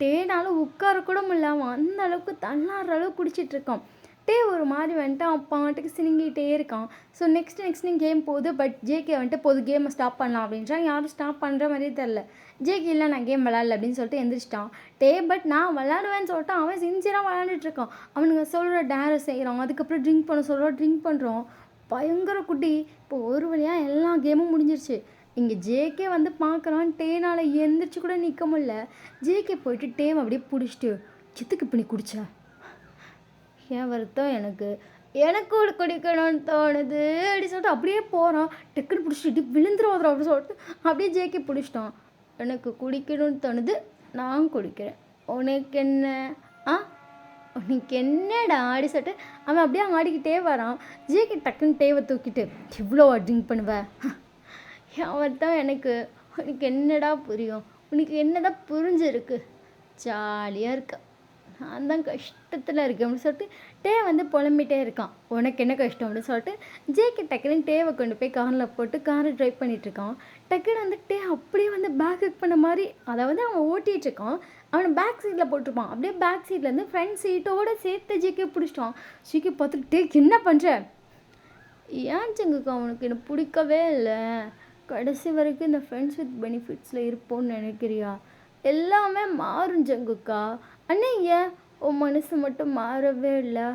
டேனால உட்கார கூட முடியல, அந்த அளவுக்கு தள்ளாடுற அளவுக்கு குடிச்சிட்டு இருக்கான். டே ஒரு மாதிரி வந்துட்டு அவன் பாட்டுக்கு சினிங்கிட்டே இருக்கான். ஸோ நெக்ஸ்ட் கேம் போகுது. பட் ஜேகே வந்துட்டு போது கேமை ஸ்டாப் பண்ணலாம் அப்படின்றான். யாரும் ஸ்டாப் பண்ணுற மாதிரியே தெரில. ஜேகே இல்லை நான் கேம் விளாட்ல அப்படின்னு சொல்லிட்டு எந்திரிச்சிட்டான். டே பட் நான் விளாடுவேன்னு சொல்லிட்டு அவன் சின்சியராக விளாண்டுட்டு இருக்கான். அவனுங்க சொல்கிற டேரை செய்கிறான். அதுக்கப்புறம் ட்ரிங்க் பண்ண சொல்கிறான், ட்ரிங்க் பண்ணுறோம். பயங்கர குட்டி. இப்போ ஒரு வழியாக எல்லா கேமும் முடிஞ்சிருச்சு. இங்கே ஜேகே வந்து பார்க்குறான். டேனால் எந்திரிச்சு கூட நிற்க முடியல. ஜேகே போயிட்டு டேவை அப்படியே பிடிச்சிட்டு சித்துக்கு பண்ணி குடிச்சா ஏன் வருத்தம் எனக்கு ஒரு குடிக்கணும்னு தோணுது அப்படி சொல்லிட்டு அப்படியே போகிறான். டக்குன்னு பிடிச்சிட்டு விழுந்துருவாதிரம் அப்படின்னு சொல்லிட்டு அப்படியே ஜேகே பிடிச்சிட்டான். எனக்கு குடிக்கணும்னு தோணுது, நான் குடிக்கிறேன், உனக்கு என்ன உனக்கு என்னடா அப்படி சொல்லிட்டு அவன் அப்படியே ஆடிக்கிட்டே வரான். ஜேகே டக்குன்னு டேவை தூக்கிட்டு இவ்வளோ ட்ரிங்க் பண்ணுவேன் அவர்தான் எனக்கு உனக்கு என்னடா புரியும், உனக்கு என்னதான் புரிஞ்சிருக்கு, ஜாலியாக இருக்க, நான் தான் கஷ்டத்தில் இருக்கேன் அப்படின்னு சொல்லிட்டு டே வந்து புலம்பிகிட்டே இருக்கான். உனக்கு என்ன கஷ்டம் அப்படின்னு சொல்லிட்டு ஜேகே டக்குன்னு டேவை கொண்டு போய் காரில் போட்டு காரை ட்ரைவ் பண்ணிகிட்ருக்கான். டக்குன்னு வந்து டே அப்படியே வந்து பேக் ஹக் பண்ண மாதிரி, அதாவது அவன் ஓட்டிகிட்டு இருக்கான், அவனை பேக் சீட்டில் போட்டிருப்பான். அப்படியே பேக் சீட்லேருந்து ஃப்ரண்ட் சீட்டோடு சேர்த்து ஜேகே பிடிச்சிட்டான். ஜேகே பார்த்துட்டு டேக்கு என்ன பண்ணுற, ஏன் ஜங்குக்கா அவனுக்கு எனக்கு பிடிக்கவே இல்லை, கடைசி வரைக்கும் இந்த ஃப்ரெண்ட்ஸ் வித் பெனிஃபிட்ஸில் இருப்போன்னு நினைக்கிறியா, எல்லாமே மாறும் ஜங்குக்கா, அண்ணே ஏன் உன் மனசு மட்டும் மாறவே இல்லை,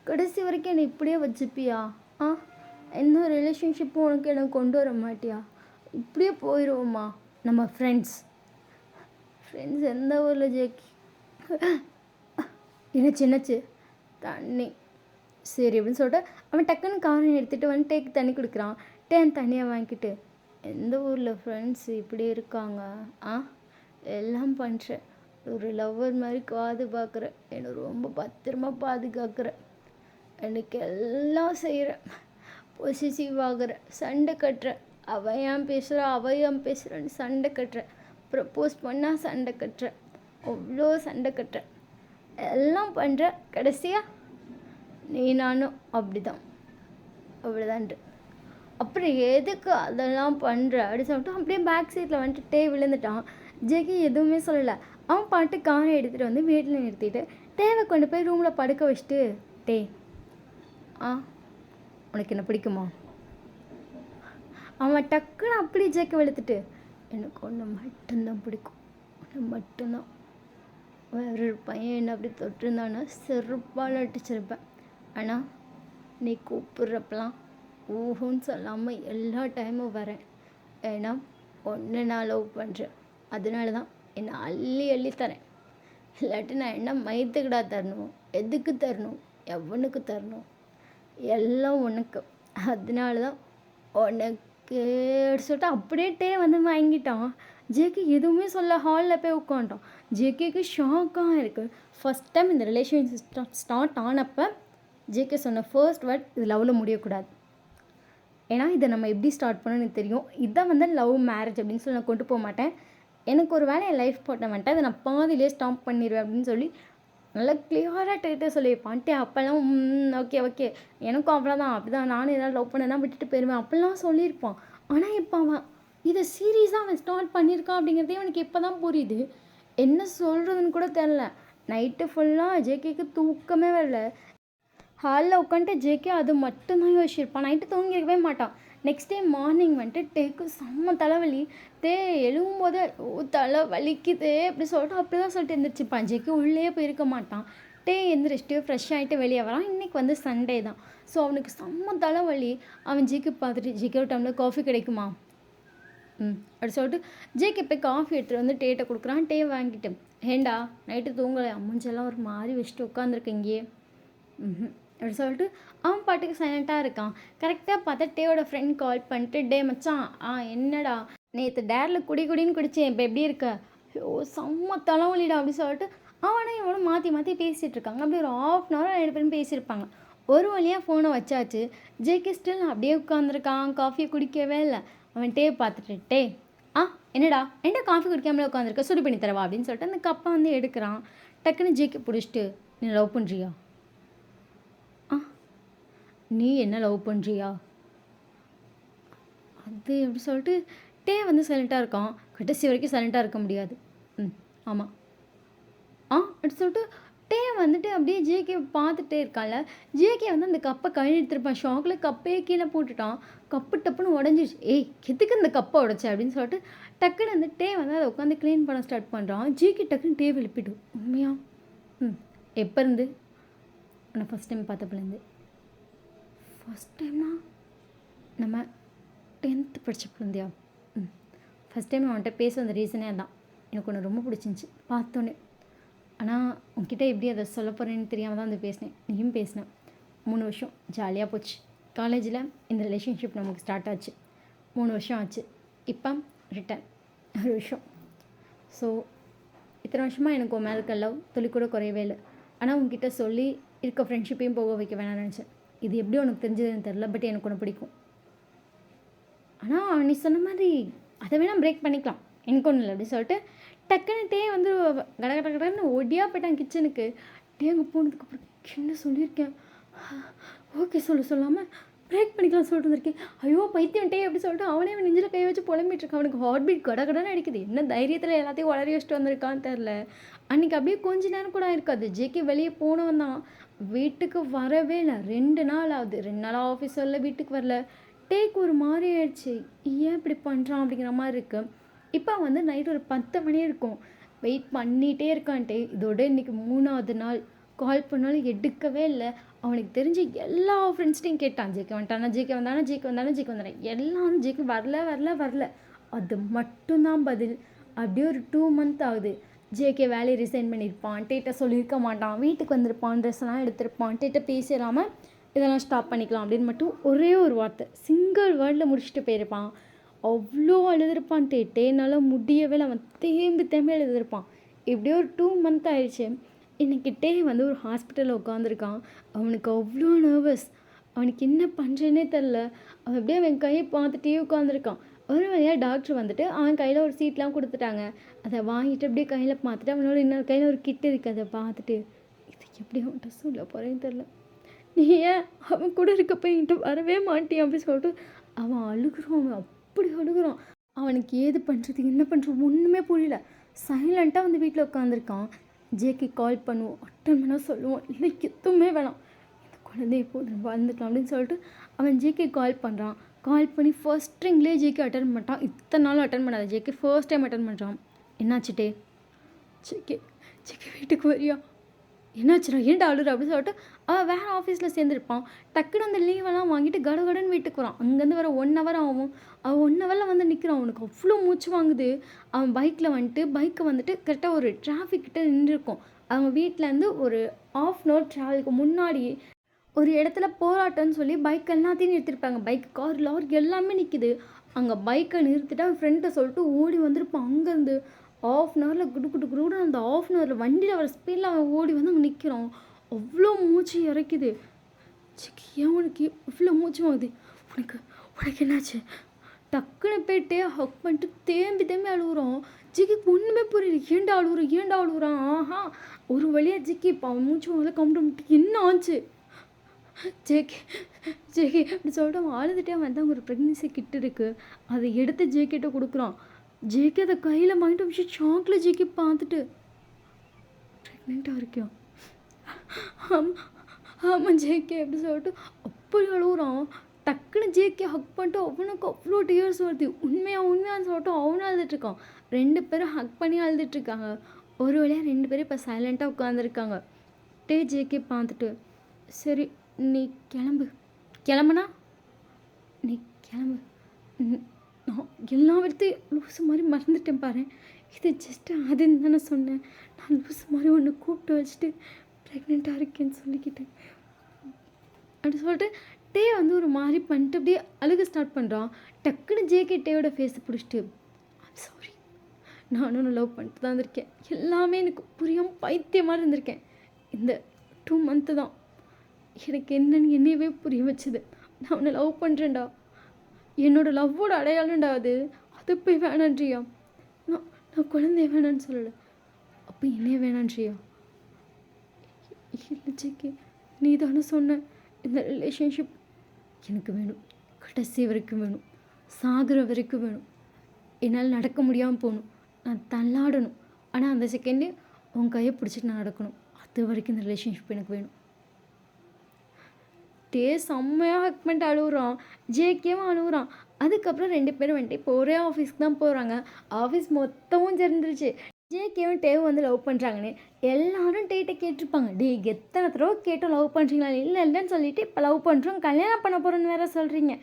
கடைசி வரைக்கும் என்னை இப்படியே வச்சுப்பியா, எந்த ரிலேஷன்ஷிப்பும் உனக்கு எனக்கு கொண்டு வர மாட்டியா, இப்படியே போயிடுவோம்மா நம்ம ஃப்ரெண்ட்ஸ் எந்த ஊரில் ஜேக்கி என்னச்சு தண்ணி சரி அப்படின்னு சொல்லிட்டு அவன் டக்குன்னு காரை எடுத்துகிட்டு வந்து டேக்கு தண்ணி குடிக்கிறான். டேன் தண்ணியை வாங்கிக்கிட்டு எந்த ஊரில் ஃப்ரெண்ட்ஸ் இப்படி இருக்காங்க, எல்லாம் பண்ணுறேன், ஒரு லவ்வர் மாதிரி பாதுகாக்கிறேன், என்னை ரொம்ப பத்திரமா பாதுகாக்கிறேன், எனக்கு எல்லாம் செய்கிறேன், பொசிசிவ் ஆகிறேன், சண்டை கட்டுறேன், அவன் ஏன் பேசுகிறான்னு சண்டை கட்டுறேன், ப்ரப்போஸ் பண்ணால் சண்டை கட்டுறேன், அவ்வளோ சண்டை கட்டுறேன், எல்லாம் பண்ணுறேன், கடைசியாக நீ நானும் அப்படிதான்ட்டு அப்புறம் எதுக்கு அதெல்லாம் பண்ணுற அப்படி சொல்லிட்டு அப்படியே பேக் சீட்டில் வந்துட்டு டே விழுந்துட்டான். ஜெகி எதுவுமே சொல்லலை. அவன் பாட்டு காரை எடுத்துகிட்டு வந்து வீட்டில் நிறுத்திட்டு டேவை கொண்டு போய் ரூமில் படுக்க வச்சுட்டு டே உனக்கு என்ன பிடிக்குமா, அவன் டக்குன்னு அப்படி ஜெக்கி வெளுத்துட்டு எனக்கு ஒன்று மட்டும்தான் பிடிக்கும், ஒன்று மட்டும்தான், வேற பையன் என்ன அப்படி தொட்டிருந்தானா செருப்பால் அடிச்சிருப்பேன், ஆனால் நீ கூப்பிட்றப்பெல்லாம் ஊஹுன்னு சொல்லாமல் எல்லா டைமும் வரேன், ஏன்னா ஒன்று நான் லவ் பண்ணுறேன், அதனால தான் என்னை அள்ளி தரேன், இல்லாட்டி நான் என்ன மயத்துக்கிடா தரணும், எதுக்கு தரணும், எவனுக்கு தரணும், எல்லாம் உனக்கு, அதனால தான் உனக்கு சொல்லிட்டு அப்படியே வந்து வாங்கிட்டான். ஜேகே எதுவுமே சொல்ல ஹாலில் போய் உட்காந்துட்டான். ஜேகேக்கு ஷாக்காக இருக்குது. ஃபஸ்ட் டைம் இந்த ரிலேஷன்ஷிப் ஸ்டார்ட் ஆனப்போ ஜேகே சொன்ன ஃபர்ஸ்ட் வேர்ட் இது லவ்வில் முடியக்கூடாது, ஏன்னா இதை நம்ம எப்படி ஸ்டார்ட் பண்ணணும்னு எனக்கு தெரியும், இதான் வந்து லவ் மேரேஜ் அப்படின்னு சொல்லி நான் கொண்டு போக மாட்டேன், எனக்கு ஒரு வேலை என் லைஃப் போட்ட வந்துட்டு அதை நான் பாதியிலே ஸ்டாப் பண்ணிடுவேன் அப்படின்னு சொல்லி நல்லா கிளியராக டேட்டே சொல்லியிருப்பான். அப்போல்லாம் ஓகே எனக்கும் அவ்வளோதான், அப்படி தான் நானும் ஏதாவது லவ் பண்ணேன்னா விட்டுட்டு போயிடுவேன் அப்படிலாம் சொல்லியிருப்பான். ஆனால் இப்போ அவன் இதை சீரியஸாக அவன் ஸ்டார்ட் பண்ணியிருக்கான் அப்படிங்கிறதே அவனுக்கு இப்போ தான் புரியுது. என்ன சொல்கிறதுன்னு கூட தெரில. நைட்டு ஃபுல்லாக ஜேகேக்கு தூக்கமே வரல. ஹாலில் உட்காந்துட்டு ஜேகே அது மட்டும்தான் யோசிச்சிருப்பான். நைட்டு தூங்கிருக்கவே மாட்டான். நெக்ஸ்ட் டே மார்னிங் வந்துட்டு டேக்கு செம்ம தலைவலி. எழுவும் போது தலை வலிக்குது அப்படி சொல்லிட்டு அப்படி தான் சொல்லிட்டு எழுந்திரிச்சிப்பான். ஜேகே உள்ளே போயிருக்க மாட்டான். எழுந்திரிச்சிட்டு ஃப்ரெஷ் ஆகிட்டு வெளியே வரான். இன்றைக்கி வந்து சண்டே தான். ஸோ அவனுக்கு செம்ம தலைவலி. அவன் ஜேகே பார்த்துட்டு ஜேகே ஒரு டைமில் காஃபி கிடைக்குமா அப்படி சொல்லிட்டு ஜேகே போய் காஃபி எடுத்துகிட்டு வந்து டேட்டை கொடுக்குறான். வாங்கிட்டு ஏண்டா நைட்டு தூங்கலை, அம்மஞ்செல்லாம் ஒரு மாதிரி வச்சுட்டு உட்காந்துருக்கு இங்கேயே அப்படி சொல்லிட்டு அவன் பாட்டுக்கு சைலண்ட்டாக இருக்கான். கரெக்டாக பார்த்தா டேவோட ஃப்ரெண்ட் கால் பண்ணிட்டு மச்சான் என்னடா நேற்று டேரில் குடின்னு குடித்தேன், இப்போ எப்படி இருக்க, ஐயோ! செம்ம தலைவலிடா அப்படி சொல்லிட்டு அவனும் இவனும் மாற்றி மாற்றி பேசிகிட்டு இருக்காங்க. அப்படியே ஒரு 1/2 ரெண்டு பேரும் பேசியிருப்பாங்க. ஒரு வழியாக ஃபோனை வச்சாச்சு. ஜேகே ஸ்டில் அப்படியே உட்காந்துருக்கான். காஃபியை குடிக்கவே இல்லை. அவன் டே பார்த்துட்டு டே ஆ என்னடா என்ன காஃபி குடிக்காமலே உட்காந்துருக்க, சுடு பண்ணி தரவா அப்படின்னு சொல்லிட்டு அந்த கப்பை வந்து எடுக்கிறான். டக்குன்னு ஜேகே பிடிச்சிட்டு நீ லவ் பண்ணுறியா? ஆ நீ என்ன லவ் பண்ணுறியா? அது எப்படி சொல்லிட்டு டே வந்து சைலண்ட்டாக இருக்கான். கடைசி வரைக்கும் சைலண்ட்டாக இருக்க முடியாது. ம் ஆமாம். அப்படி சொல்லிட்டு டே வந்துட்டு அப்படியே ஜேகே பார்த்துட்டே இருக்கான்ல. ஜேகே வந்து அந்த கப்பை கையில் எடுத்துருப்பான். ஷாக்கில் கப்பையே கீழே போட்டுட்டான். கப்பு டப்புன்னு உடஞ்சிருச்சு. ஏய் எதுக்கு இந்த கப்பை உடச்ச அப்படின்னு சொல்லிட்டு டக்குன்னு அந்த டே வந்து அதை உட்காந்து க்ளீன் பண்ண ஸ்டார்ட் பண்ணுறான். ஜேகே டக்குன்னு டே எழுப்பிட்டு உண்மையா? எப்போ இருந்து? நான் ஃபஸ்ட் டைம் பார்த்தப்பலேருந்து. ஃபஸ்ட் டைம்னா நம்ம 10th படித்தப்பலேருந்தியா? ஃபஸ்ட் டைம் அவன்கிட்ட பேச வந்த ரீசனே அதான். எனக்கு ஒன்று ரொம்ப பிடிச்சிருந்துச்சி பார்த்தோன்னே. ஆனால் உன்கிட்ட எப்படி அதை சொல்ல போகிறேன்னு தெரியாமல் தான் வந்து பேசினேன். நீயும் பேசினேன். 3 வருஷம் ஜாலியாக போச்சு. காலேஜில் இந்த ரிலேஷன்ஷிப் நமக்கு ஸ்டார்ட் ஆச்சு. 3 வருஷம் ஆச்சு. இப்போ ரிட்டன் 1 வருஷம். ஸோ இத்தனை வருஷமாக எனக்கு உன் மேலே இருக்க லவ் துளி கூட குறையவே இல்லை. ஆனால் உன்கிட்ட சொல்லி இருக்க ஃப்ரெண்ட்ஷிப்பையும் போக வைக்க வேணாம்னு நினச்சேன். இது எப்படி உனக்கு தெரிஞ்சதுன்னு தெரில, பட் எனக்கு ஒன்று பிடிக்கும். ஆனால் நீ சொன்ன மாதிரி அதை வேணால் பிரேக் பண்ணிக்கலாம், எனக்கு ஒன்றும் இல்லை அப்படி சொல்லிட்டு டக்குன்னு டே வந்து கட கட கடன்னு ஒடியாக போயிட்டான் கிச்சனுக்கு. டே அங்கே போனதுக்கப்புறம் என்ன சொல்லியிருக்கேன், ஓகே சொல்லாமல் பிரேக் பண்ணிக்கலாம் சொல்லிட்டு வந்திருக்கேன். ஐயோ பைத்தியம் டே அப்படி சொல்லிட்டு அவனே நெஞ்சில் கை வச்சு புலம்பிட்டு இருக்கான். அவனுக்கு ஹார்ட் பீட் கட கடன்னு அடிக்குது. என்ன தைரியத்தில் எல்லாத்தையும் உளறி வச்சுட்டு வந்திருக்கான்னு தெரில. அன்றைக்கி அப்படியே கொஞ்ச நேரம் கூட இருக்காது. ஜேகே வெளியே போனவன் தான், வீட்டுக்கு வரவே இல்லை. 2 நாள் ஆகுது. 2 நாளாக ஆஃபீஸ் வரல, வீட்டுக்கு வரல. டேக்கு ஒரு மாதிரி ஆயிடுச்சு. ஏன் இப்படி பண்ணுறான் அப்படிங்கிற மாதிரி இருக்குது. இப்போ வந்து நைட்டு ஒரு 10 மணி இருக்கும். வெயிட் பண்ணிகிட்டே இருக்கான்ட்டே. இதோட இன்றைக்கி 3ஆவது நாள். கால் பண்ணாலும் எடுக்கவே இல்லை. அவனுக்கு தெரிஞ்ச எல்லா ஃப்ரெண்ட்ஸ்டையும் கேட்டான். ஜேகே வந்துட்டானா, ஜேகே வந்தானே. எல்லாரும் ஜேகே வரல. அது மட்டும்தான் பதில். அப்படியே ஒரு 2 மந்த் ஆகுது. ஜேகே வேலையை ரிசைன் பண்ணியிருப்பான். டேட்ட சொல்லியிருக்க மாட்டான். வீட்டுக்கு வந்திருப்பான், ட்ரெஸ்லாம் எடுத்திருப்பான். டேட்ட பேசிடாமல் இதெல்லாம் ஸ்டாப் பண்ணிக்கலாம் அப்படின்னு மட்டும் ஒரே ஒரு வார்த்தை சிங்கிள் வேர்டில் முடிச்சுட்டு போயிருப்பான். அவ்வளோ அழுதுருப்பான். டேனால முடியவே இல்லை. அவன் தேம்பி எழுதிருப்பான். இப்படியே ஒரு 2 மந்த் ஆயிடுச்சு. இன்றைக்கி டே வந்து ஒரு ஹாஸ்பிட்டலில் உட்காந்துருக்கான். அவனுக்கு அவ்வளோ நர்வஸ். அவனுக்கு என்ன பண்ணுறேன்னே தெரில. அவன் அப்படியே அவன் கையை பார்த்துட்டே உட்காந்துருக்கான். ஒரு வழியாக டாக்டர் வந்துட்டு அவன் கையில் ஒரு சீட்லாம் கொடுத்துட்டாங்க. அதை வாங்கிட்டு அப்படியே கையில் பார்த்துட்டு அவனோட இன்னொரு கையில் ஒரு கிட் இருக்குது. அதை பார்த்துட்டு இது எப்படி அவன்கிட்ட சொல்ல போகிறேன்னு தெரில. நீ ஏன் அவன் கூட இருக்கப்போ என்கிட்ட வரவே மாட்டியான் அப்படின்னு சொல்லிட்டு அவன் அழுகுறான். அவன் அப்படி அழுகுறான். அவனுக்கு ஏது பண்ணுறது என்ன பண்ணுறது ஒன்றுமே புரியல. சைலண்ட்டாக வந்து வீட்டில் உட்காந்துருக்கான். ஜேகே கால் பண்ணுவோம், அட்டன் பண்ண சொல்லுவோம், இல்லை எதுவுமே வேணாம், இந்த குழந்தைய போது வந்துக்கலாம் அப்படின்னு சொல்லிட்டு அவன் ஜேகே கால் பண்ணுறான். கால் பண்ணி ஃபர்ஸ்ட் ரிங்லேயே ஜேகே அட்டன் பண்ணிட்டான். இத்தனை நாளும் அட்டன் பண்ணாத ஜேகே ஃபர்ஸ்ட் டைம் அட்டன் பண்ணுறான். என்னாச்சுட்டே? ஜேகே வீட்டுக்கு வரியா? என்னாச்சுடா ஏன்டா அழுற அப்படின்னு சொல்லிட்டு அவன் வேறு ஆஃபீஸில் சேர்ந்துருப்பான். டக்குன்னு அந்த லீவெல்லாம் வாங்கிட்டு கடகடன்னு வீட்டுக்கு வரான். அங்கேருந்து வர 1 ஹவர் ஆகும். அவன் 1 ஹவரில் வந்து நிற்கிறான். அவனுக்கு அவ்வளோ மூச்சு வாங்குது. அவன் பைக்கில் வந்துட்டு கரெக்டாக ஒரு டிராஃபிக் கிட்ட நின்றுருக்கும். அவங்க வீட்டிலேருந்து ஒரு 1/2 hour ட்ராவலுக்கு முன்னாடி ஒரு இடத்துல போராட்டம்னு சொல்லி பைக் எல்லாத்தையும் நிறுத்திருப்பாங்க. பைக், கார், லாரி எல்லாமே நிற்கிது. அங்கே பைக்கை நிறுத்திட்டு அவன் ஃப்ரெண்ட்டை சொல்லிட்டு ஓடி வந்திருப்பான். அங்கேருந்து 1/2 ஹவரில் குடு அந்த 1/2 ஹவரில் வண்டியில் வர ஸ்பீடில் அவன் ஓடி வந்து அங்கே நிற்கிறான். அவ்வளோ மூச்சு இறைக்குது. ஏன் உனக்கு இவ்வளோ மூச்சு வாங்குது? உனக்கு என்னாச்சு? டக்குன்னு போயிட்டு ஹக் பண்ணிட்டு தேம்பி அழுகுறான். ஜிக்கிக்கு ஒன்றுமே புரியல. ஏன்டா அழுகுறான்? ஆஹா, ஒரு வழியாக ஜிக்கி இப்போ அவன் மூச்சு வாங்கல கம்ப்ளீட். என்ன ஆச்சு? ஜேகே அப்படி சொல்லிட்டு அவன் அழுதுகிட்டே வந்து அவங்க ஒரு ப்ரெக்னென்சி கிட் இருக்குது. அதை எடுத்து ஜேகேட்ட கொடுக்குறான். ஜேகே அதை கையில் வாங்கிட்டு விஷயம் ஷாக்கில் ஜேகே பார்த்துட்டு ப்ரெக்னெண்ட்டாக இருக்கியா? ஆமாம் ஜேகே அப்படி சொல்லிட்டு அப்படி அழுகுறான். டக்குன்னு ஜேகே ஹக் பண்ணிட்டு அவனுக்கு அவ்வளோ டியர்ஸ் வருது. உண்மையான்னு சொல்லிட்டு அவனும் அழுதுட்டுருக்கான். 2 பேரும் ஹக் பண்ணி அழுதுட்டுருக்காங்க. ஒரு வழியாக 2 பேரும் இப்போ சைலண்ட்டாக உட்காந்துருக்காங்க. ஜேகே பார்த்துட்டு சரி நீ கிளம்புனா நீ கிளம்பு. நான் எல்லாத்தையும் லூசு மாதிரி மறந்துட்டேன் பாரு. இது ஜஸ்ட்டு அதுன்னு தானே சொன்னேன். நான் லூசு மாதிரி ஒன்று கூப்பிட்டு வச்சுட்டு ப்ரெக்னெண்ட்டாக இருக்கேன்னு சொல்லிக்கிட்டேன் அப்படி சொல்லிட்டு டே வந்து ஒரு மாதிரி பண்ணிட்டு அப்படியே அழுக ஸ்டார்ட் பண்ணுறான். டக்குன்னு ஜேகே டேயோட ஃபேஸை பிடிச்சிட்டு ஐம் சாரி, நானும் லவ் பண்ணிட்டு தான் இருந்திருக்கேன். எல்லாமே எனக்கு புரியாமல் பைத்தியம் மாதிரி இருந்திருக்கேன். இந்த 2 மந்த்து தான் எனக்கு என்னன்னு என்னையவே புரிய வச்சது. நான் உன்னை லவ் பண்ணுறேன்டா, என்னோட லவ்வோட அடையாளம்டா அது. அது போய் வேணான்றியா? நான் நான் குழந்தைய வேணான்னு சொல்லலை. அப்போ என்னைய வேணான்றியா? இல்லை ஜேகே, நீ தானே சொன்ன இந்த ரிலேஷன்ஷிப் எனக்கு வேணும், கடைசி வரைக்கும் வேணும், சாகுற வரைக்கும் வேணும். என்னால் நடக்க முடியாமல் போகணும், நான் தள்ளாடணும், ஆனால் அந்த செகண்டே உன் கையை பிடிச்சிட்டு நான் நடக்கணும். அது வரைக்கும் இந்த ரிலேஷன்ஷிப் எனக்கு வேணும். செம்மையாக ஹக் பண்ணிட்டு அழுகுறான், ஜேகேவும் அழுகுறான். அதுக்கப்புறம் 2 பேரும் வந்துட்டு இப்போ ஒரே ஆஃபீஸ்க்கு தான் போகிறாங்க. ஆஃபீஸ் மொத்தமும் தெரிஞ்சிருச்சு ஜேகேவும் டேவும் வந்து லவ் பண்ணுறாங்கன்னு. எல்லாரும் டேட்டை கேட்டிருப்பாங்க, டே எத்தனை தடவை கேட்டோம் லவ் பண்ணுறீங்களா? இல்லை இல்லைன்னு சொல்லிட்டு இப்போ லவ் பண்ணுறோம், கல்யாணம் பண்ண போகிறோன்னு வேறு சொல்கிறீங்க.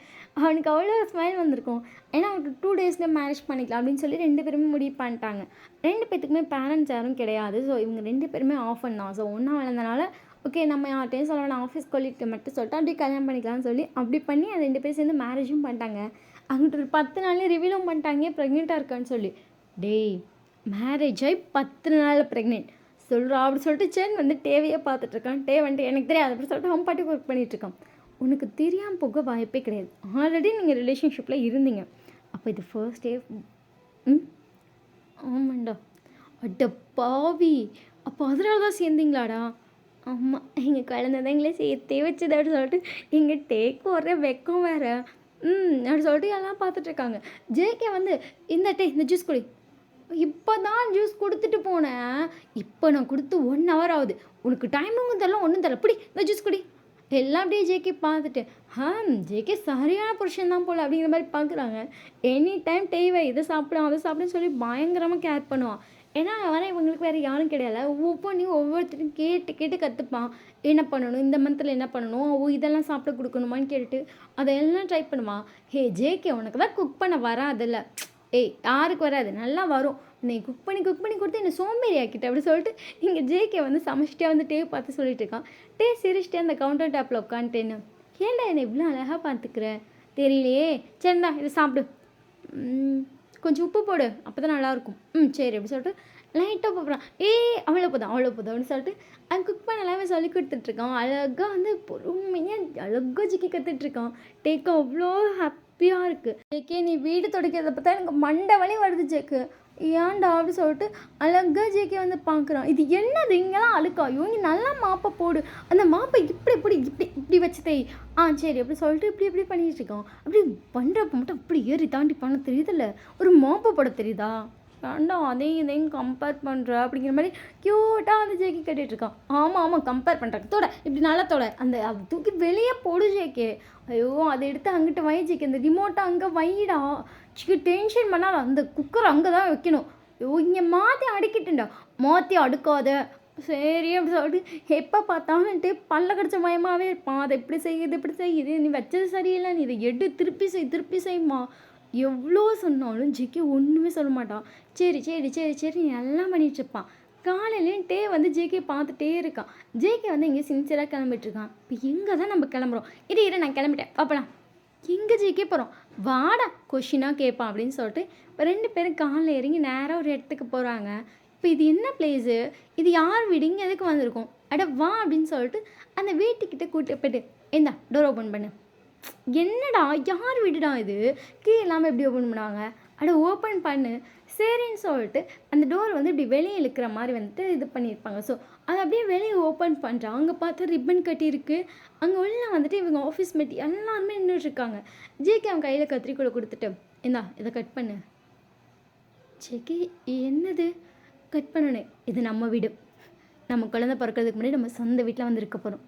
அவனுக்கு அவ்வளோ ஸ்மைல் வந்திருக்கும். ஏன்னா அவனுக்கு 2 டேஸில் மேரேஜ் பண்ணிக்கலாம் அப்படின்னு சொல்லி 2 பேருமே முடிவு பண்ணிட்டாங்க. 2 பேத்துக்குமே பேரண்ட்ஸ் யாரும் கிடையாது. ஸோ இவங்க 2 பேருமே ஆஃப் தான். ஸோ ஒன்றா வளர்ந்தனால ஓகே நம்ம யார்ட்டையும் சொல்ல வேணாம், ஆஃபீஸ் கொல்லிட்டு மட்டும் சொல்லிட்டு அப்படியே கல்யாணம் பண்ணிக்கலாம்னு சொல்லி அப்படி பண்ணி 2 பேரும் சேர்ந்து மேரேஜும் பண்ணிட்டாங்க. அங்கிட்ட ஒரு 10 நாள்லேயே ரிவீலும் பண்ணிட்டாங்க ப்ரெக்னெண்ட்டாக இருக்கான்னு சொல்லி. டேய் மேரேஜ் ஆகி 10 நாளில் ப்ரெக்னென்ட் சொல்கிறா அப்படி சொல்லிட்டு சேன் வந்து டேவையே பார்த்துட்ருக்கான். டே வந்துட்டு எனக்கு தெரியாது அப்படி சொல்லிட்டு அவன் பாட்டுக்கு ஒர்க் பண்ணிகிட்ருக்கான். உனக்கு தெரியாமல் போக வாய்ப்பே கிடையாது. ஆல்ரெடி நீங்கள் ரிலேஷன்ஷிப்பில் இருந்தீங்க. அப்போ இது ஃபர்ஸ்ட் டே. ஆமாண்டா. அட பாவி, அப்போ அதனால தான் சேர்ந்தீங்களாடா? ஆமாம், எங்கள் குழந்தை தான் எங்களை சேர்த்தே வச்சது அப்படின்னு சொல்லிட்டு எங்கள் டேக்கு ஒரே வெக்கம் வேறு. அப்படி சொல்லிட்டு எல்லாம் பார்த்துட்ருக்காங்க. ஜேகே வந்து இந்த ஜூஸ் குடி. இப்போ தான் ஜூஸ் கொடுத்துட்டு போனேன், இப்போ நான் கொடுத்து 1 ஹவர் ஆகுது. உனக்கு டைமிங்கும் தரல ஒன்றும் தரல, பிடி இந்த ஜூஸ் குடி. எல்லாம் அப்படியே ஜேகே பார்த்துட்டு ஜேகே சரியான புருஷன் தான் போல் அப்படிங்கிற மாதிரி பார்க்குறாங்க. எனி டைம் டேவை இதை சாப்பிடும் அதை சாப்பிடுன்னு சொல்லி பயங்கரமாக கேர் பண்ணுவான். ஏன்னா அவன் இவங்களுக்கு வேறு யாரும் கிடையாது. ஒவ்வொன்றையும் ஒவ்வொருத்தரும் கேட்டு கேட்டு கற்றுப்பான். என்ன பண்ணணும், இந்த மந்தில் என்ன பண்ணணும், இதெல்லாம் சாப்பிட கொடுக்கணுமான்னு கேட்டுட்டு அதையெல்லாம் ட்ரை பண்ணுவான். ஹே ஜேகே, உனக்கு தான் குக் பண்ண வராதில்ல. ஏய் யாருக்கு வராது, நல்லா வரும். நீ குக் பண்ணி கொடுத்து என்னை சோம்பேறி ஆக்கிட்ட அப்படி சொல்லிட்டு இங்கே ஜேகே வந்து சமைச்சிட்டே வந்து டே பார்த்து சொல்லிட்டு இருக்கான். டே சிரிச்சிட்டே அந்த கவுண்டர் டாப்பில் உட்காந்துட்டேன்னு. ஏன்டா என்னை இவ்வளோ அழகாக பார்த்துக்கிறேன் தெரியலையே. சரிந்தா இதை சாப்பிடு, கொஞ்சம் உப்பு போடு அப்போ தான் நல்லாயிருக்கும். சரி அப்படி சொல்லிட்டு லைட்டாக போடுறான். அவ்வளோ போதும் அப்படின்னு சொல்லிட்டு அவன் குக் பண்ண எல்லாமே சொல்லி கொடுத்துட்ருக்கான். அழகாக வந்து பொறுமையாக அழகாக ஜிக்கி கற்றுட்ருக்கான். டேக்கு அவ்வளோ ஹாப்பியாக இருக்குது. ஜேகே நீ வீடு துடைக்கிறத பார்த்தா எனக்கு மண்டை வலி வருது ஜேக்கு, ஏன்டா அப்படி சொல்லிட்டு அழகாக ஜேகே வந்து பார்க்குறான். இது என்னது இங்கெல்லாம் அழுக்காயோ, நீ நல்லா மாப்பை போடு, அந்த மாப்பை இப்படி வச்சு தேய். சரி அப்படி சொல்லிட்டு இப்படி பண்ணிட்டு இருக்கான். அப்படி பண்ணுறப்ப மட்டும் இப்படி ஏறி தாண்டி பண்ண தெரியுதில்ல, ஒரு மாப்பை போட தெரியுதா? ஏன்டா இதையும் கம்பேர் பண்ணுற அப்படிங்கிற மாதிரி க்யூட்டாக வந்து ஜேகே கேட்டுட்ருக்கான். ஆமாம் கம்பேர் பண்ணுறாங்க, தோட இப்படி நல்லா தோட அது தூக்கி வெளியே போடு ஜேகே. ஐயோ அதை எடுத்து அங்கிட்ட வை ஜேகே, இந்த ரிமோட்டை அங்கே வைடா. டென்ஷன் பண்ணால் அந்த குக்கர் அங்கே தான் வைக்கணும். ஐயோ இங்கே மாற்றி அடுக்கிட்டுண்டா, மாற்றி அடுக்காத. சரி அப்படி சொல்லிட்டு எப்போ பார்த்தாலும்ட்டு பல்ல கடிச்ச மயமாகவே இருப்பான். அதை இப்படி செய்யுது, நீ வச்சது சரியில்லை, நீ இதை திருப்பி செய்யுமா. எவ்வளோ சொன்னாலும் ஜேகே ஒன்றுமே சொல்ல மாட்டான். சரி எல்லாம் பண்ணிகிட்ருப்பான். காலையிலேயும் டே வந்து ஜேகே பார்த்துட்டே இருக்கான். ஜேகே வந்து இங்கே சின்சியராக கிளம்பிட்டுருக்கான். இப்போ எங்கே தான் நம்ம கிளம்புறோம்? இரு நான் கிளம்பிட்டேன் பார்ப்பலாம். எங்கே ஜேகே போகிறோம், வாடா கொஷினாக கேட்பான் அப்படின்னு சொல்லிட்டு இப்போ 2 பேரும் காலையில் இறங்கி நேராக ஒரு இடத்துக்கு போகிறாங்க. இப்போ இது என்ன பிளேஸு, இது யார் வீடு, இங்கே எதுக்கு வந்திருக்கோம், அட வா அப்படின்னு சொல்லிட்டு அந்த வீட்டுக்கிட்ட கூப்பிட்டு போய்ட்டு இந்தா டோர் ஓப்பன் பண்ணு. என்னடா யார் வீடுடா இது, கீ இல்லாமல் எப்படி ஓப்பன் பண்ணுவாங்க, அட ஓப்பன் பண்ணு. சரின்னு சொல்லிட்டு அந்த டோர் வந்து இப்படி வெளியே இழுக்கிற மாதிரி வந்துட்டு இது பண்ணியிருப்பாங்க. ஸோ அதை அப்படியே வெளியே ஓப்பன் பண்ணுறான். அங்கே பார்த்து ரிப்பன் கட்டியிருக்கு. அங்கே உள்ள வந்துட்டு இவங்க ஆஃபீஸ் மேட் எல்லாருமே நின்றுட்டுருக்காங்க. ஜேகே அவன் கையில் கத்திரிக்கோலை கொடுத்துட்டு இந்தா இதை கட் பண்ணு. ஜேகே என்னது கட் பண்ணணும், இது நம்ம வீடு, நம்ம குழந்தை பிறக்கிறதுக்கு முன்னாடி நம்ம சொந்த வீட்டில் வந்து இருக்க போகிறோம்.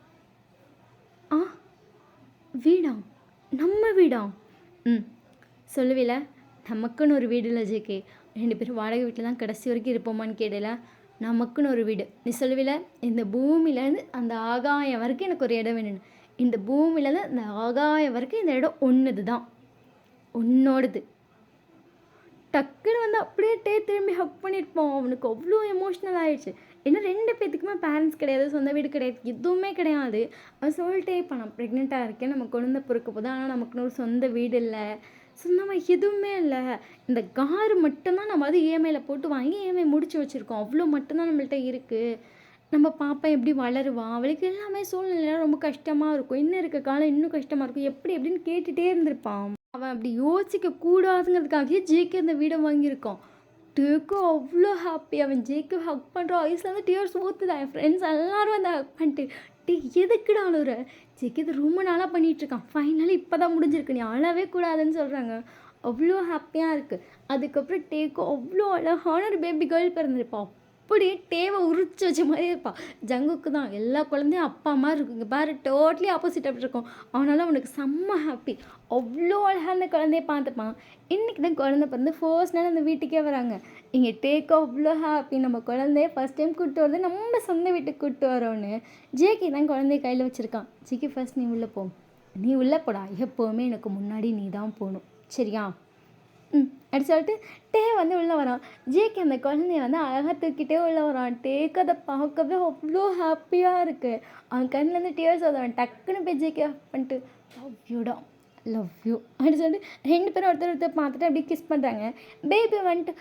வீடா, நம்ம வீடா? சொல்லுவில நமக்குன்னு ஒரு வீடு இல்லை ஜேகே, 2 பேரும் வாடகை வீட்டில் தான் கடைசி வரைக்கும் இருப்போமான்னு கேடல. நமக்குன்னு ஒரு வீடு நீ சொல்லுவில, இந்த பூமியிலேருந்து அந்த ஆகாயம் வரைக்கும் எனக்கு ஒரு இடம் வேணும்னு. இந்த பூமியிலேருந்து அந்த ஆகாயம் வரைக்கும் இந்த இடம் ஒன்றுது தான், உன்னோடது. டக்குன்னு வந்து அப்படியே திரும்பி ஹக் பண்ணியிருப்போம். அவனுக்கு அவ்வளோ எமோஷ்னல் ஆகிடுச்சு. ஏன்னா 2 பேத்துக்குமே பேரண்ட்ஸ் கிடையாது, சொந்த வீடு கிடையாது, எதுவுமே கிடையாது. அவன் சொல்லிட்டே இப்போ நான் ப்ரெக்னெண்ட்டாக இருக்கேன், நம்ம குழந்தை பிறக்க போதும், ஆனால் நமக்குன்னு ஒரு சொந்த வீடு இல்லை. சொந்தமா எதுவுமே இல்ல. இந்த கார் மட்டும் தான் நம்ம வந்து இஎம்ஐல போட்டு வாங்கி இஎம்ஐ முடிச்சு வச்சிருக்கோம். அவ்ளோ மட்டும் தான் நம்மள்ட்ட இருக்கு. நம்ம பாப்பா எப்படி வளருவா? அவளுக்கு எல்லாமே சூழ்நிலைலாம் ரொம்ப கஷ்டமா இருக்கும். இன்னும் இருக்க காலம் இன்னும் கஷ்டமா இருக்கும். எப்படி எப்படின்னு கேட்டுட்டே இருந்திருப்பான். அவன் அப்படி யோசிக்க கூடாதுங்கிறதுக்காகவே ஜேகே அந்த வீட வாங்கியிருக்கான். டேக்கு அவ்ளோ ஹாப்பி. அவன் ஜேக்கு ஹக் பண்றான். ஐஸ்லேருந்து டியர்ஸ் ஊத்துதா. என் ஃப்ரெண்ட்ஸ் எல்லாரும் வந்து ஹக் பண்ணிட்டு, "டேய் எதுக்குடா அழுவுற? ஜேகே இது ரொம்ப நாளா பண்ணிட்டுருக்கான். ஃபைனலி இப்போ தான் முடிஞ்சிருக்கு. நீ அழவே கூடாதுன்னு" சொல்றாங்க. அவ்ளோ ஹாப்பியா இருக்கு. அதுக்கப்புறம் டேக்கு அவ்ளோ அழகான ஒரு பேபி கேர்ள் பிறந்திருப்பா. அப்படியே டேவ உரிச்சு வச்ச மாரியே இருப்பா. ஜங்குக்கு தான் எல்லா குழந்தையும் அப்பா மாரி இருக்கும். இங்க பாரு டோட்டலி ஆப்போசிட் அப்படி இருக்கும். அதனால அவனுக்கு செம்ம ஹாப்பி. அவ்ளோ அழகா அந்த குழந்தைய பார்த்துப்பான். இன்னைக்கு தான் குழந்தை பிறந்து ஃபர்ஸ்ட் நாள் அந்த வீட்டுக்கே வராங்க. இங்க டேக்கு அவ்ளோ ஹாப்பி. நம்ம குழந்தைய ஃபர்ஸ்ட் டைம் கூட்டு வரது நம்ம சொந்த வீட்டுக்கு கூட்டு வரோன்னு. ஜேகே தான் குழந்தைய கையில வச்சிருக்கான். "ஜேகே ஃபர்ஸ்ட் நீ உள்ள போ. நீ உள்ள போடா. எப்பவுமே எனக்கு முன்னாடி நீ தான் போணும். சரியா?" அப்படி சொல்லிட்டு வந்து உள்ளே வரான். ஜேகே அந்த குழந்தைய வந்து அழகாக தூக்கிட்டே உள்ளே வரான். டேக்கு அதை பார்க்கவே அவ்வளோ ஹாப்பியாக இருக்குது. அவன் கண்ணிலேருந்து டியர்ஸ் வருது. டக்குன்னு போய் ஜேகே பண்ணிட்டு, "லவ் யூடா, லவ் யூ" அப்படி சொல்லிட்டு 2 பேரும் ஒருத்தர் ஒருத்தர் பார்த்துட்டு அப்படியே கிஸ் பண்ணுறாங்க. பேபி வந்துட்டு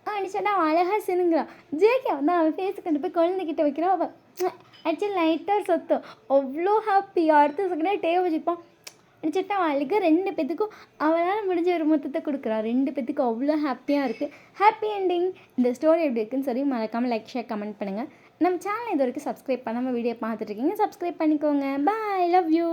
அப்படி சொன்னா அவன் அழகாக சினுங்கிறான். ஜேகே வந்து அவன் ஃபேஸுக்கு கொண்டு போய் குழந்தைகிட்ட வைக்கிறான். அவன் ஆக்சுவலி லைட்டாக சத்தம். அவ்வளோ ஹாப்பி. அடுத்த செகண்டே டேவை வச்சுருப்பான். நினச்சிட்டு அவன் அழுக 2 பேத்துக்கும் அவளால் முடிஞ்ச ஒரு மொத்தத்தை கொடுக்குறா. 2 பேத்துக்கும் அவ்வளோ ஹாப்பியாக இருக்குது. Happy ending. இந்த ஸ்டோரி எப்படி இருக்குன்னு சொல்லி மறக்காமல் லைக் ஷேர் கமெண்ட் பண்ணுங்கள். நம்ம சேனல் இது வரைக்கும் சப்ஸ்கிரைப் பண்ணாமல் வீடியோ பார்த்துட்ருக்கீங்க, சப்ஸ்கிரைப் பண்ணிக்கோங்க. பாய், லவ் யூ.